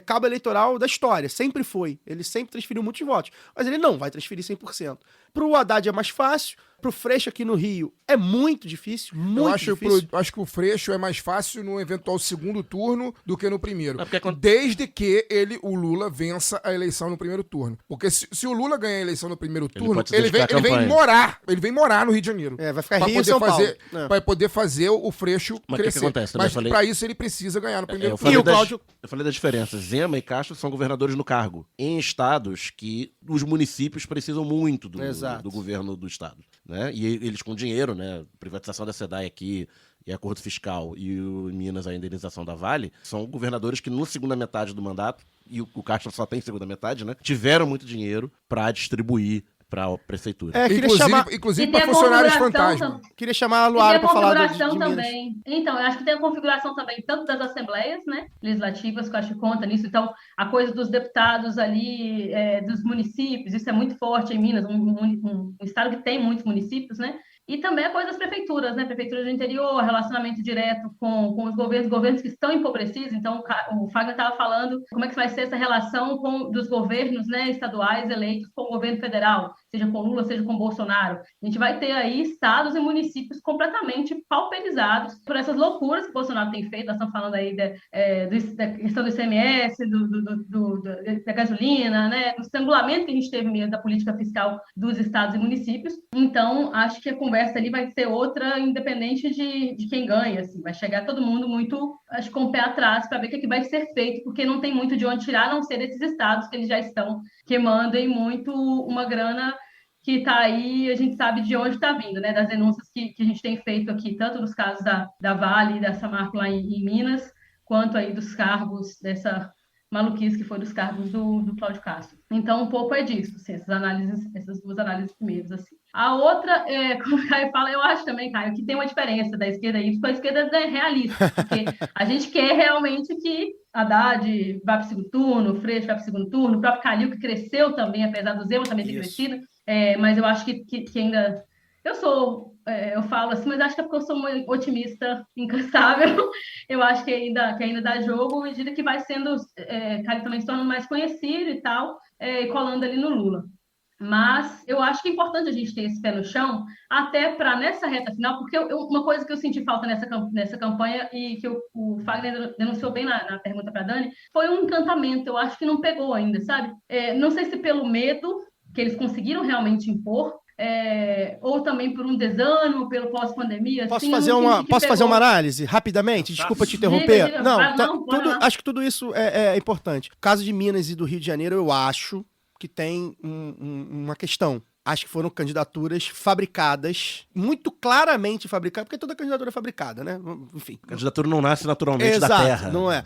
S3: cabo eleitoral da história, sempre foi. Ele sempre transferiu muitos votos, mas ele não vai transferir 100%. Pro Haddad é mais fácil. Pro Freixo aqui no Rio é muito difícil, difícil.
S6: Acho que o Freixo é mais fácil no eventual segundo turno do que no primeiro. Desde que o Lula vença a eleição no primeiro turno. Porque se o Lula ganhar a eleição no primeiro turno, ele vem morar no Rio de Janeiro.
S3: Vai ficar Rio e São Paulo.
S6: Vai poder fazer o Freixo crescer.
S7: Que acontece?
S6: Mas pra isso ele precisa ganhar no primeiro turno.
S7: Eu falei da diferença. Zema e Castro são governadores no cargo. Em estados que os municípios precisam muito do governo do estado. Né? E eles com dinheiro, né? Privatização da SEDAI aqui e acordo fiscal e em Minas a indenização da Vale, são governadores que na segunda metade do mandato, e o Castro só tem segunda metade, né? Tiveram muito dinheiro para distribuir para a prefeitura.
S6: Inclusive para funcionários fantasma.
S3: Queria chamar a Luara para falar de
S5: também. Então, eu acho que tem a configuração também, tanto das assembleias, né, legislativas, que eu acho que conta nisso. Então, a coisa dos deputados ali, dos municípios, isso é muito forte em Minas, um estado que tem muitos municípios, né? E também a coisa das prefeituras, né? Prefeituras do interior, relacionamento direto com os governos que estão empobrecidos. Então, o Fagner estava falando como é que vai ser essa relação dos governos, né, estaduais eleitos com o governo federal, seja com Lula, seja com Bolsonaro. A gente vai ter aí estados e municípios completamente pauperizados por essas loucuras que o Bolsonaro tem feito. Nós estamos falando aí da questão do ICMS, da gasolina, né? Do estrangulamento que a gente teve mesmo da política fiscal dos estados e municípios. Então, acho que a conversa ali vai ser outra, independente de quem ganha, assim, vai chegar todo mundo muito, acho, com o pé atrás para ver o que vai ser feito, porque não tem muito de onde tirar, a não ser desses estados que eles já estão queimando em muito uma grana que está aí, a gente sabe de onde está vindo, né, das denúncias que a gente tem feito aqui, tanto dos casos da Vale e da Samarco lá em Minas, quanto aí dos cargos dessa maluquice que foi dos cargos do Cláudio Castro. Então, um pouco é disso, assim, essas duas análises primeiras, assim. A outra, como o Caio fala, eu acho também, Caio, que tem uma diferença da esquerda aí, porque a esquerda é realista, porque a gente quer realmente que Haddad vá para o segundo turno, Freixo vá para o segundo turno, o próprio Calil, que cresceu também, apesar do Zema também ter crescido, mas eu acho que ainda... Eu falo assim, mas acho que é porque eu sou uma otimista incansável. Eu acho que ainda dá jogo, à medida que vai sendo, Calil também se torna mais conhecido e tal, colando ali no Lula. Mas eu acho que é importante a gente ter esse pé no chão, até para nessa reta final, porque uma coisa que eu senti falta nessa campanha e que o Fagner denunciou bem na pergunta para a Dani, foi um encantamento. Eu acho que não pegou ainda, sabe? Não sei se pelo medo que eles conseguiram realmente impor, ou também por um desânimo, pelo pós-pandemia.
S3: Posso
S5: assim,
S3: fazer uma análise rapidamente? Desculpa te interromper.
S5: Diga.
S3: Não, acho que tudo isso é importante. O caso de Minas e do Rio de Janeiro, eu acho que tem uma questão. Acho que foram candidaturas fabricadas, muito claramente fabricadas, porque toda candidatura é fabricada, né? Enfim.
S7: A candidatura não nasce naturalmente da terra.
S3: Não é.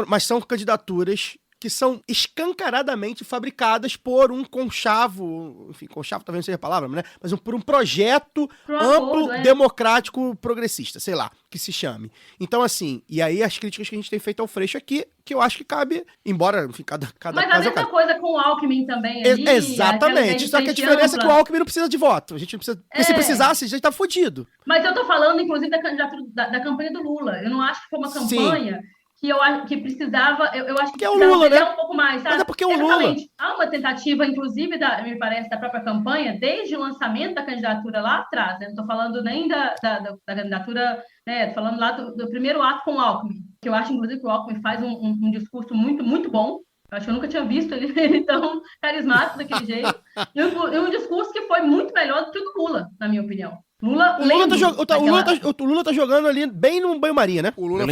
S3: Mas são candidaturas que são escancaradamente fabricadas por um conchavo, enfim, conchavo talvez não seja a palavra, né? Mas por um projeto amplo, democrático, progressista, sei lá, que se chame. Então, assim, e aí as críticas que a gente tem feito ao Freixo aqui, que eu acho que cabe, embora, enfim, cada
S5: Mas
S3: caso
S5: a mesma coisa com o Alckmin também ali.
S3: Exatamente, só que a diferença é que o Alckmin não precisa de voto. A gente não precisa, porque se precisasse, a gente tá fudido.
S5: Mas eu tô falando, inclusive, da candidatura da campanha do Lula. Eu não acho que foi uma campanha... que eu acho que precisava, eu acho que
S3: é o Lula, né?
S5: Um pouco mais, sabe?
S3: Mas é porque é o Lula.
S5: Há uma tentativa, inclusive, me parece, da própria campanha, desde o lançamento da candidatura lá atrás, né? Não estou falando nem da candidatura, né? Estou falando lá do primeiro ato com o Alckmin, que eu acho, inclusive, que o Alckmin faz um discurso muito, muito bom. Eu acho que eu nunca tinha visto ele tão carismático daquele jeito. E um discurso que foi muito melhor do que o do Lula, na minha opinião. O
S3: Lula tá jogando ali bem no banho-maria, né?
S6: O Lula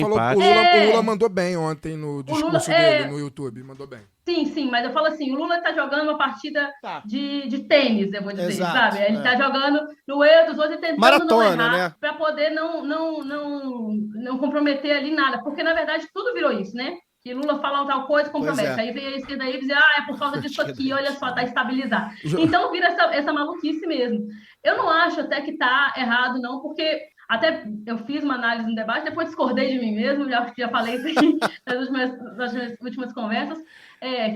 S6: mandou bem ontem no discurso dele no YouTube, mandou bem.
S5: Sim, mas eu falo assim, o Lula tá jogando uma partida de tênis, eu vou dizer, sabe? Ele tá jogando no erro dos outros e tentando
S3: maratona,
S5: não errar,
S3: né?
S5: Pra poder não comprometer ali nada, porque na verdade tudo virou isso, né? Que Lula fala tal coisa, compromete. Aí vem a esquerda aí e diz, é por causa disso aqui, olha só, tá estabilizado. Então vira essa maluquice mesmo. Eu não acho até que tá errado, não, porque até eu fiz uma análise no debate, depois discordei de mim mesmo, já falei isso aqui nas últimas conversas,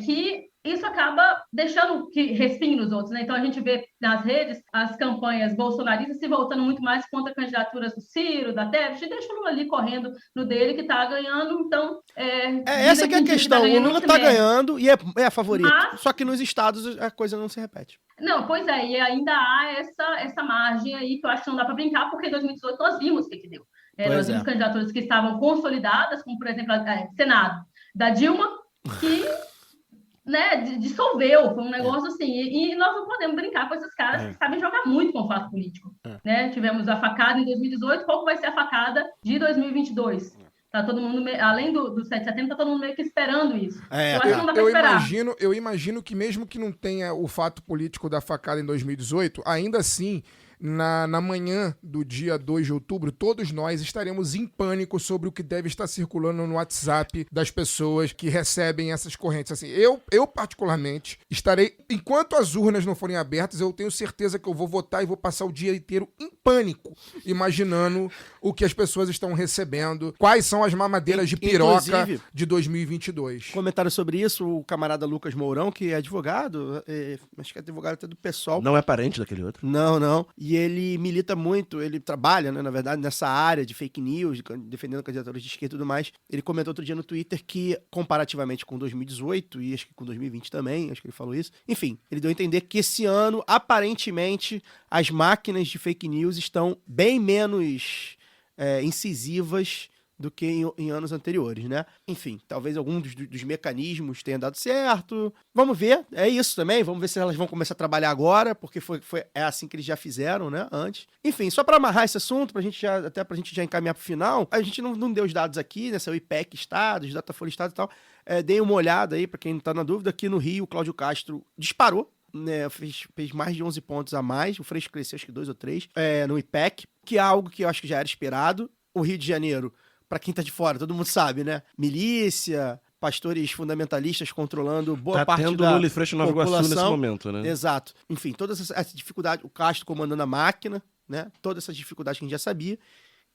S5: que isso acaba deixando que respingue nos outros, né? Então a gente vê nas redes as campanhas bolsonaristas se voltando muito mais contra candidaturas do Ciro, da Tebet, e deixa o Lula ali correndo no dele, que tá ganhando, então...
S3: essa que é a questão, o Lula tá ganhando e é favorito, só que nos estados a coisa não se repete.
S5: Não, pois é, e ainda há essa margem aí que eu acho que não dá para brincar, porque em 2018 nós vimos o que deu. Nós vimos candidaturas que estavam consolidadas, como, por exemplo, Senado, da Dilma, que dissolveu, foi um negócio assim, e nós não podemos brincar com esses caras que sabem jogar muito com o fato político. Né? Tivemos a facada em 2018, qual vai ser a facada de 2022? Tá todo mundo, além do 7 de setembro, tá todo mundo meio que esperando isso. Eu acho que não dá pra esperar.
S6: Eu imagino que mesmo que não tenha o fato político da facada em 2018, ainda assim, na manhã do dia 2 de outubro, todos nós estaremos em pânico sobre o que deve estar circulando no WhatsApp das pessoas que recebem essas correntes. Assim, eu particularmente, estarei, enquanto as urnas não forem abertas, eu tenho certeza que eu vou votar e vou passar o dia inteiro em pânico, imaginando o que as pessoas estão recebendo, quais são as mamadeiras de piroca de 2022.
S3: Comentário sobre isso, o camarada Lucas Mourão, que é advogado, acho que é advogado até do PSOL.
S7: Não é parente daquele outro?
S3: Não. E ele milita muito, ele trabalha, né, na verdade, nessa área de fake news, defendendo candidaturas de esquerda e tudo mais. Ele comentou outro dia no Twitter que, comparativamente com 2018, e acho que com 2020 também, acho que ele falou isso, enfim, ele deu a entender que esse ano, aparentemente, as máquinas de fake news estão bem menos incisivas do que em anos anteriores, né? Enfim, talvez algum dos mecanismos tenha dado certo. Vamos ver, é isso também. Vamos ver se elas vão começar a trabalhar agora, porque é assim que eles já fizeram, né? Antes. Enfim, só para amarrar esse assunto, pra gente já encaminhar pro final, a gente não deu os dados aqui, né? O IPEC Estados, Datafolha Estado e tal. Deem uma olhada aí, para quem não tá na dúvida. Aqui no Rio, o Cláudio Castro disparou, né, fez mais de 11 pontos a mais. O Freixo cresceu acho que 2 ou 3 no IPEC, que é algo que eu acho que já era esperado. O Rio de Janeiro, pra quem tá de fora, todo mundo sabe, né? Milícia, pastores fundamentalistas controlando boa
S7: Tá
S3: parte
S7: tendo
S3: da
S7: Lula e Freixo em Nova Iguaçu nesse
S3: população.
S7: momento, né?
S3: Exato. Enfim, toda essa dificuldade, o Castro comandando a máquina, né? Toda essa dificuldade que a gente já sabia.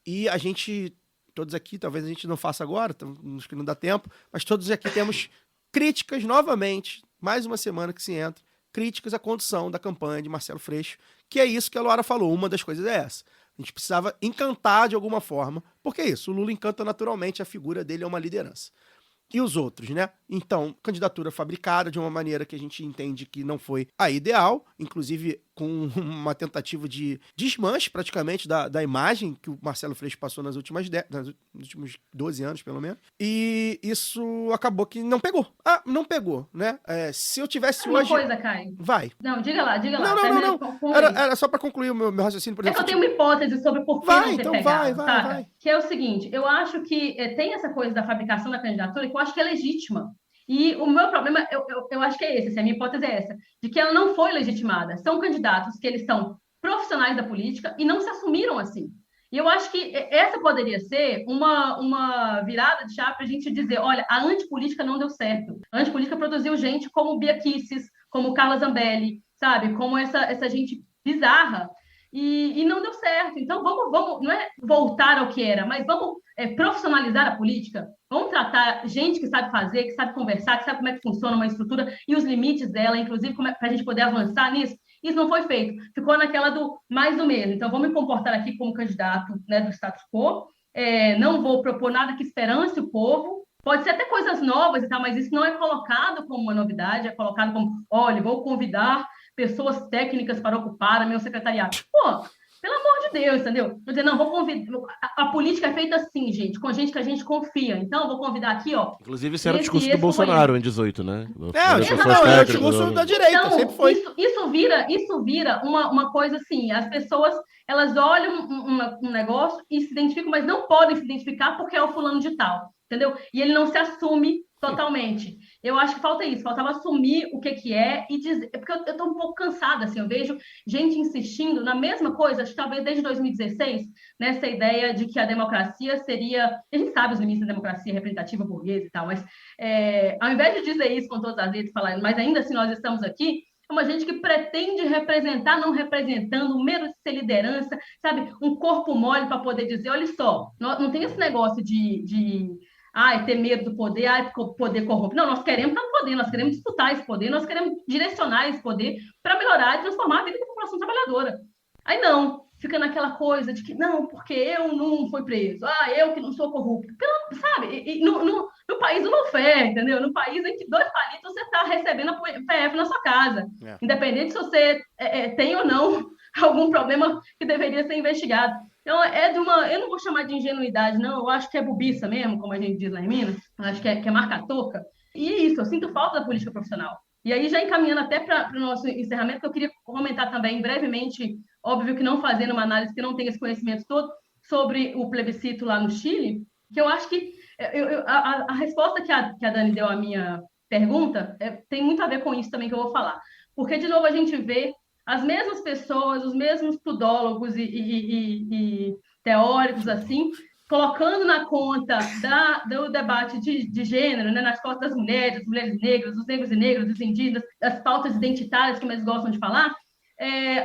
S3: E a gente, todos aqui, talvez a gente não faça agora, acho que não dá tempo, mas todos aqui temos críticas novamente, mais uma semana que se entra, críticas à condução da campanha de Marcelo Freixo, que é isso que a Luara falou, uma das coisas é essa. A gente precisava encantar de alguma forma, porque é isso, o Lula encanta naturalmente, a figura dele é uma liderança. E os outros, né? Então, candidatura fabricada de uma maneira que a gente entende que não foi a ideal, inclusive com uma tentativa de desmanche praticamente da imagem que o Marcelo Freixo passou nos últimos 12 anos, pelo menos. E isso acabou que não pegou. Não pegou, né? Se eu tivesse
S5: Uma
S3: hoje...
S5: coisa, Caio.
S3: Vai.
S5: Não, diga lá.
S3: Não. Era só para concluir o meu raciocínio. Por exemplo,
S5: eu tenho uma hipótese sobre por que não ter pegado,
S3: vai.
S5: Que é o seguinte, eu acho que tem essa coisa da fabricação da candidatura que eu acho que é legítima. E o meu problema, eu acho que é esse, a minha hipótese é essa, de que ela não foi legitimada. São candidatos que eles são profissionais da política e não se assumiram assim. E eu acho que essa poderia ser uma virada de chave para a gente dizer, olha, a antipolítica não deu certo. A antipolítica produziu gente como Bia Kicis, como Carla Zambelli, sabe? Como essa gente bizarra. E não deu certo. Então, vamos não é voltar ao que era, mas vamos profissionalizar a política. Vamos tratar gente que sabe fazer, que sabe conversar, que sabe como é que funciona uma estrutura e os limites dela, inclusive para a gente poder avançar nisso. Isso não foi feito. Ficou naquela do mais do mesmo. Então, vou me comportar aqui como candidato, né, do status quo. Não vou propor nada que esperance o povo. Pode ser até coisas novas e tal, mas isso não é colocado como uma novidade, é colocado como, olha, vou convidar pessoas técnicas para ocupar meu secretariado. Pô, pelo amor de Deus, entendeu? Vou dizer, não, vou convidar... A política é feita assim, gente, com gente que a gente confia. Então, vou convidar aqui, ó...
S7: Inclusive, esse era o discurso do Bolsonaro em 18, né?
S3: É o discurso da direita, então, sempre foi.
S5: Isso vira uma coisa assim, as pessoas, elas olham um negócio e se identificam, mas não podem se identificar porque é o fulano de tal, entendeu? E ele não se assume totalmente. Eu acho que falta isso, faltava assumir o que é e dizer, porque eu estou um pouco cansada, assim, eu vejo gente insistindo na mesma coisa, acho que talvez desde 2016, nessa ideia de que a democracia seria, a gente sabe os limites da democracia representativa burguesa e tal, mas ao invés de dizer isso com todas as letras, falar, mas ainda assim nós estamos aqui, é uma gente que pretende representar, não representando, o medo de ser liderança, sabe, um corpo mole para poder dizer, olha só, não tem esse negócio de ter medo do poder, poder corrompe. Não, nós queremos estar no poder, nós queremos disputar esse poder, nós queremos direcionar esse poder para melhorar e transformar a vida da população trabalhadora. Aí não, fica naquela coisa de que, não, porque eu não fui preso, eu que não sou corrupto. Sabe? No país do lawfare, entendeu? No país em que 2 palitos você está recebendo a PF na sua casa. Independente se você tem ou não algum problema que deveria ser investigado. Então, eu não vou chamar de ingenuidade, não, eu acho que é bobiça mesmo, como a gente diz lá em Minas, acho que é marca-toca. E é isso, eu sinto falta da política profissional. E aí, já encaminhando até para o nosso encerramento, eu queria comentar também brevemente, óbvio que não fazendo uma análise que não tem esse conhecimento todo, sobre o plebiscito lá no Chile, que eu acho que a resposta que a Dani deu à minha pergunta tem muito a ver com isso também que eu vou falar. Porque, de novo, a gente vê as mesmas pessoas, os mesmos tudólogos e teóricos, assim, colocando na conta do debate de gênero, né, nas costas das mulheres negras, dos negros e negras, dos indígenas, das pautas identitárias que eles gostam de falar,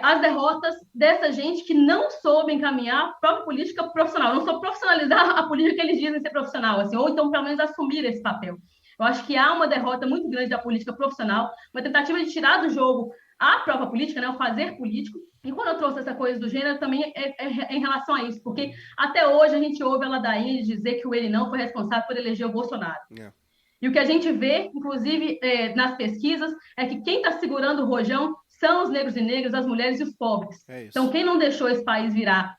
S5: as derrotas dessa gente que não soube encaminhar a própria política profissional, não soube profissionalizar a política que eles dizem ser profissional, assim, ou então, pelo menos, assumir esse papel. Eu acho que há uma derrota muito grande da política profissional, uma tentativa de tirar do jogo a própria política, né, o fazer político. E quando eu trouxe essa coisa do gênero, também é em relação a isso, porque até hoje a gente ouve a ladainha dizer que o ele não foi responsável por eleger o Bolsonaro. E o que a gente vê, inclusive, nas pesquisas, é que quem está segurando o rojão são os negros e negras, as mulheres e os pobres. Então, quem não deixou esse país virar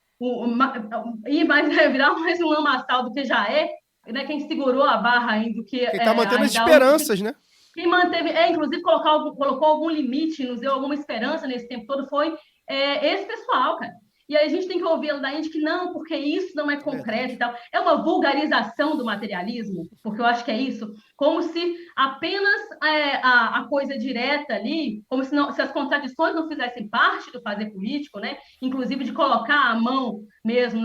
S5: mais um lamaçal do que já né, quem segurou a barra ainda do que...
S3: Quem está mantendo as esperanças, né?
S5: Quem manteve, inclusive colocou algum limite, nos deu alguma esperança nesse tempo todo, foi esse pessoal, cara. E aí a gente tem que ouvir a Ladainha que não, porque isso não é concreto e tal. É uma vulgarização do materialismo, porque eu acho que é isso, como se apenas a coisa direta ali, como se as contradições não fizessem parte do fazer político, né? Inclusive de colocar a mão mesmo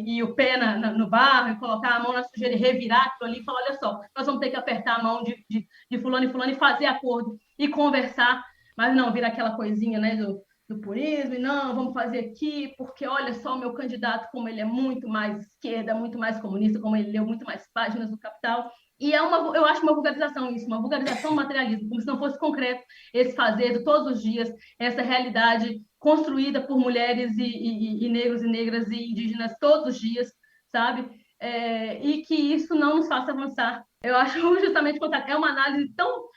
S5: e o pé no barro, e colocar a mão na sujeira e revirar aquilo ali e falar, olha só, nós vamos ter que apertar a mão de fulano e fulano e fazer acordo e conversar, mas não vira aquela coisinha, né, do purismo, e não, vamos fazer aqui, porque olha só o meu candidato, como ele é muito mais esquerda, muito mais comunista, como ele leu muito mais páginas do Capital. E eu acho uma vulgarização isso, uma vulgarização do materialismo, como se não fosse concreto esse fazer de todos os dias, essa realidade construída por mulheres e negros e negras e indígenas todos os dias, sabe? E que isso não nos faça avançar. Eu acho justamente é uma análise tão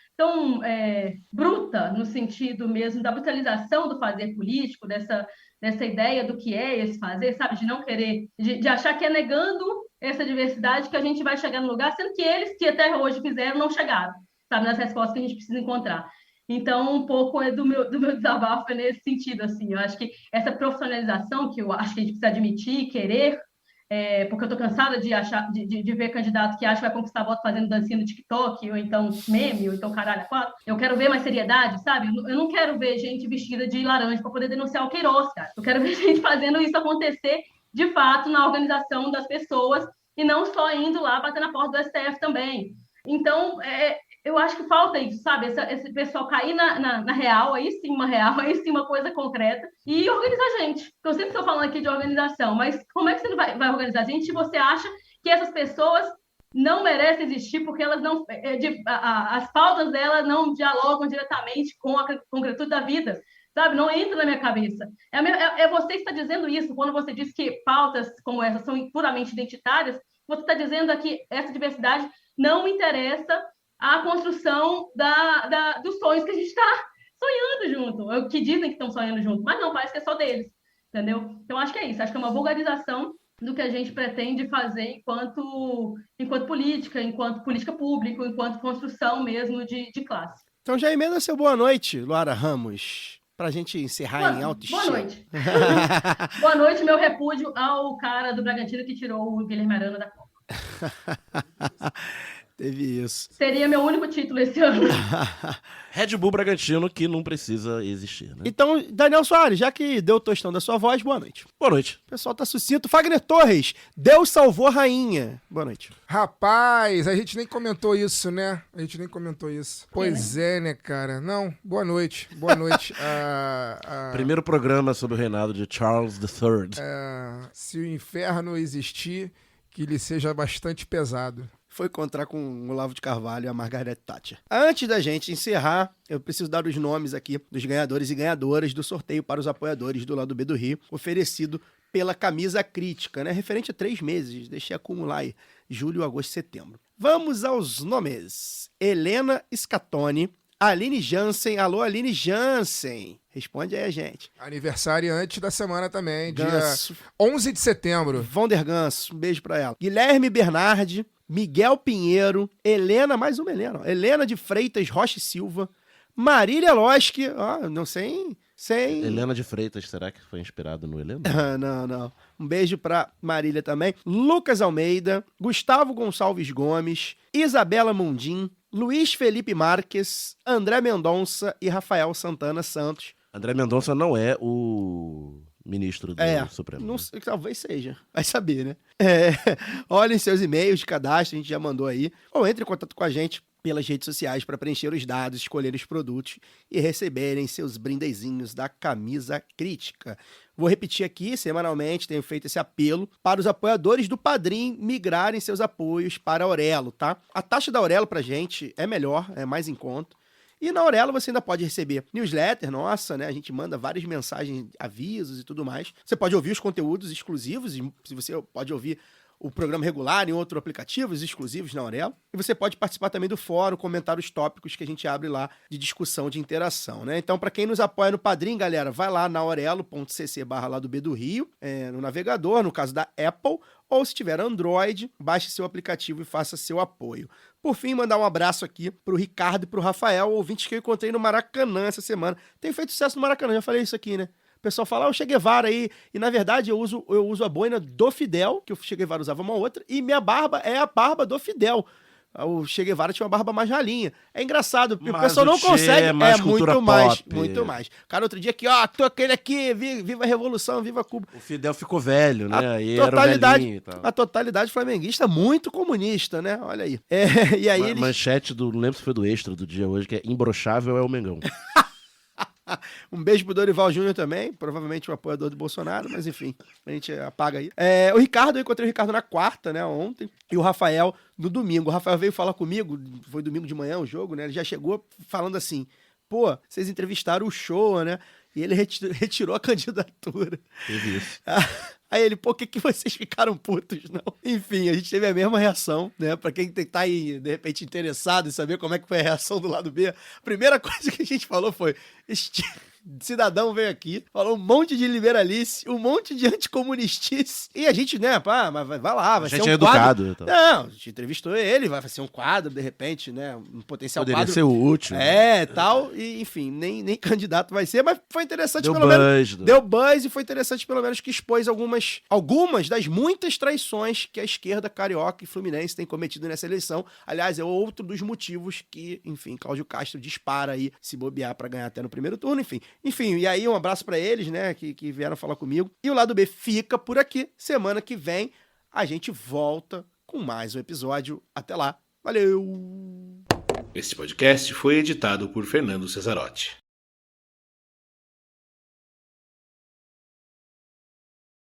S5: bruta, no sentido mesmo da brutalização do fazer político, dessa ideia do que é esse fazer, sabe? De não querer, de achar que é negando essa diversidade que a gente vai chegar no lugar, sendo que eles que até hoje fizeram não chegaram, sabe? Nas respostas que a gente precisa encontrar. Então, um pouco do meu desabafo nesse sentido, assim. Eu acho que essa profissionalização que eu acho que a gente precisa admitir, querer, porque eu estou cansada de ver candidato que acha que vai conquistar voto fazendo dancinha no TikTok, ou então meme, ou então caralho, quatro. Eu quero ver mais seriedade, sabe? Eu não quero ver gente vestida de laranja para poder denunciar o Queiroz, cara. Eu quero ver gente fazendo isso acontecer, de fato, na organização das pessoas, e não só indo lá bater na porta do STF também. Então, eu acho que falta isso, sabe? Esse pessoal cair na real, aí sim uma coisa concreta, e organizar a gente. Eu sempre estou falando aqui de organização, mas como é que você vai organizar a gente se você acha que essas pessoas não merecem existir porque elas não, as pautas delas não dialogam diretamente com a concretude da vida? Sabe? Não entra na minha cabeça. Você que está dizendo isso, quando você diz que pautas como essas são puramente identitárias, você está dizendo que essa diversidade não interessa a construção dos sonhos que a gente está sonhando junto, que dizem que estão sonhando junto, mas não, parece que é só deles, entendeu? Então, acho que é isso, acho que é uma vulgarização do que a gente pretende fazer enquanto política pública, enquanto construção mesmo de classe.
S3: Então já emenda seu boa noite, Luara Ramos, para a gente encerrar em alto estilo.
S5: Boa noite. Boa noite, meu repúdio ao cara do Bragantino que tirou o Guilherme Arana da Copa.
S3: Teve isso.
S5: Seria meu único título esse ano.
S7: Red Bull Bragantino que não precisa existir, né?
S3: Então, Daniel Soares, já que deu o tostão da sua voz, boa noite.
S7: Boa noite.
S3: O pessoal tá sucinto. Fagner Torres, Deus salvou a rainha. Boa noite.
S6: Rapaz, a gente nem comentou isso, né? Pois é, né, cara? Não, boa noite. Boa noite.
S7: Primeiro programa sobre o reinado de Charles III.
S6: Se o inferno existir, que ele seja bastante pesado.
S3: Foi encontrar com o Olavo de Carvalho e a Margaret Thatcher. Antes da gente encerrar, eu preciso dar os nomes aqui dos ganhadores e ganhadoras do sorteio para os apoiadores do Lado B do Rio, oferecido pela Camisa Crítica, né? Referente a 3 meses, deixei acumular aí, julho, agosto e setembro. Vamos aos nomes. Helena Scatoni, Aline Jansen. Alô, Aline Jansen. Responde aí a gente.
S6: Aniversário antes da semana também,
S3: Ganso.
S6: dia 11 de setembro.
S3: Vonder Ganso, um beijo pra ela. Guilherme Bernardi, Miguel Pinheiro, Helena, mais uma Helena, Helena de Freitas Rocha e Silva, Marília Loschi, não sem...
S7: Helena de Freitas, será que foi inspirado no Helena?
S3: Não. Um beijo pra Marília também. Lucas Almeida, Gustavo Gonçalves Gomes, Isabela Mundim, Luiz Felipe Marques, André Mendonça e Rafael Santana Santos.
S7: André Mendonça não é o ministro do Supremo.
S3: Não sei, talvez seja. Vai saber, né? Olhem seus e-mails de cadastro, a gente já mandou aí. Ou entre em contato com a gente pelas redes sociais para preencher os dados, escolher os produtos e receberem seus brindezinhos da Camisa Crítica. Vou repetir aqui, semanalmente tenho feito esse apelo para os apoiadores do Padrim migrarem seus apoios para a Aurelo, tá? A taxa da Aurelo pra gente é melhor, é mais em conta. E na Aurelo você ainda pode receber newsletter, nossa, né? A gente manda várias mensagens, avisos e tudo mais. Você pode ouvir os conteúdos exclusivos, e você pode ouvir o programa regular em outro aplicativo, os exclusivos na Aurelo. E você pode participar também do fórum, comentar os tópicos que a gente abre lá de discussão, de interação, né? Então, para quem nos apoia no Padrim, galera, vai lá na aurelo.cc/Lado B do Rio, no navegador, no caso da Apple, ou se tiver Android, baixe seu aplicativo e faça seu apoio. Por fim, mandar um abraço aqui pro Ricardo e pro Rafael, ouvintes que eu encontrei no Maracanã essa semana. Tem feito sucesso no Maracanã, já falei isso aqui, né? O pessoal fala, o Che Guevara aí. E na verdade eu uso a boina do Fidel, que o Che Guevara usava uma outra, e minha barba é a barba do Fidel. O Che Guevara tinha uma barba mais ralinha. É engraçado, porque o pessoal não consegue.
S7: É mais
S3: muito mais, muito mais. Cara, outro dia aqui, tô aquele aqui, viva a Revolução, viva Cuba.
S7: O Fidel ficou velho, né? Aí
S3: Totalidade,
S7: era o
S3: a totalidade flamenguista muito comunista, né? Olha aí. E aí eles...
S7: Manchete não lembro se foi do Extra do dia hoje, que é imbrochável é o Mengão.
S3: Um beijo pro Dorival Júnior também, provavelmente um apoiador do Bolsonaro, mas enfim, a gente apaga aí. Eu encontrei o Ricardo na quarta, né, ontem, e o Rafael no domingo. O Rafael veio falar comigo, foi domingo de manhã o jogo, né, ele já chegou falando assim, pô, vocês entrevistaram o Show, né, e ele retirou a candidatura.
S7: Teve isso.
S3: Aí ele, pô, que vocês ficaram putos, não? Enfim, a gente teve a mesma reação, né? Pra quem tá aí, de repente, interessado em saber como é que foi a reação do lado B, a primeira coisa que a gente falou foi, este cidadão veio aqui, falou um monte de liberalice, um monte de anticomunistice, e a gente, né, mas vai lá, vai ser um quadro. A gente é educado. Então. Não, a gente entrevistou ele, vai ser um quadro, de repente, né, um potencial
S7: Poderia
S3: quadro.
S7: Poderia ser útil.
S3: Tal, e enfim, nem candidato vai ser, mas foi interessante pelo menos. Deu buzz e foi interessante pelo menos que expôs algumas das muitas traições que a esquerda carioca e fluminense tem cometido nessa eleição. Aliás, é outro dos motivos que, enfim, Cláudio Castro dispara aí, se bobear pra ganhar até no primeiro turno, Enfim, e aí um abraço pra eles, né, que vieram falar comigo. E o Lado B fica por aqui. Semana que vem a gente volta com mais um episódio. Até lá. Valeu!
S8: Este podcast foi editado por Fernando Cesarotti.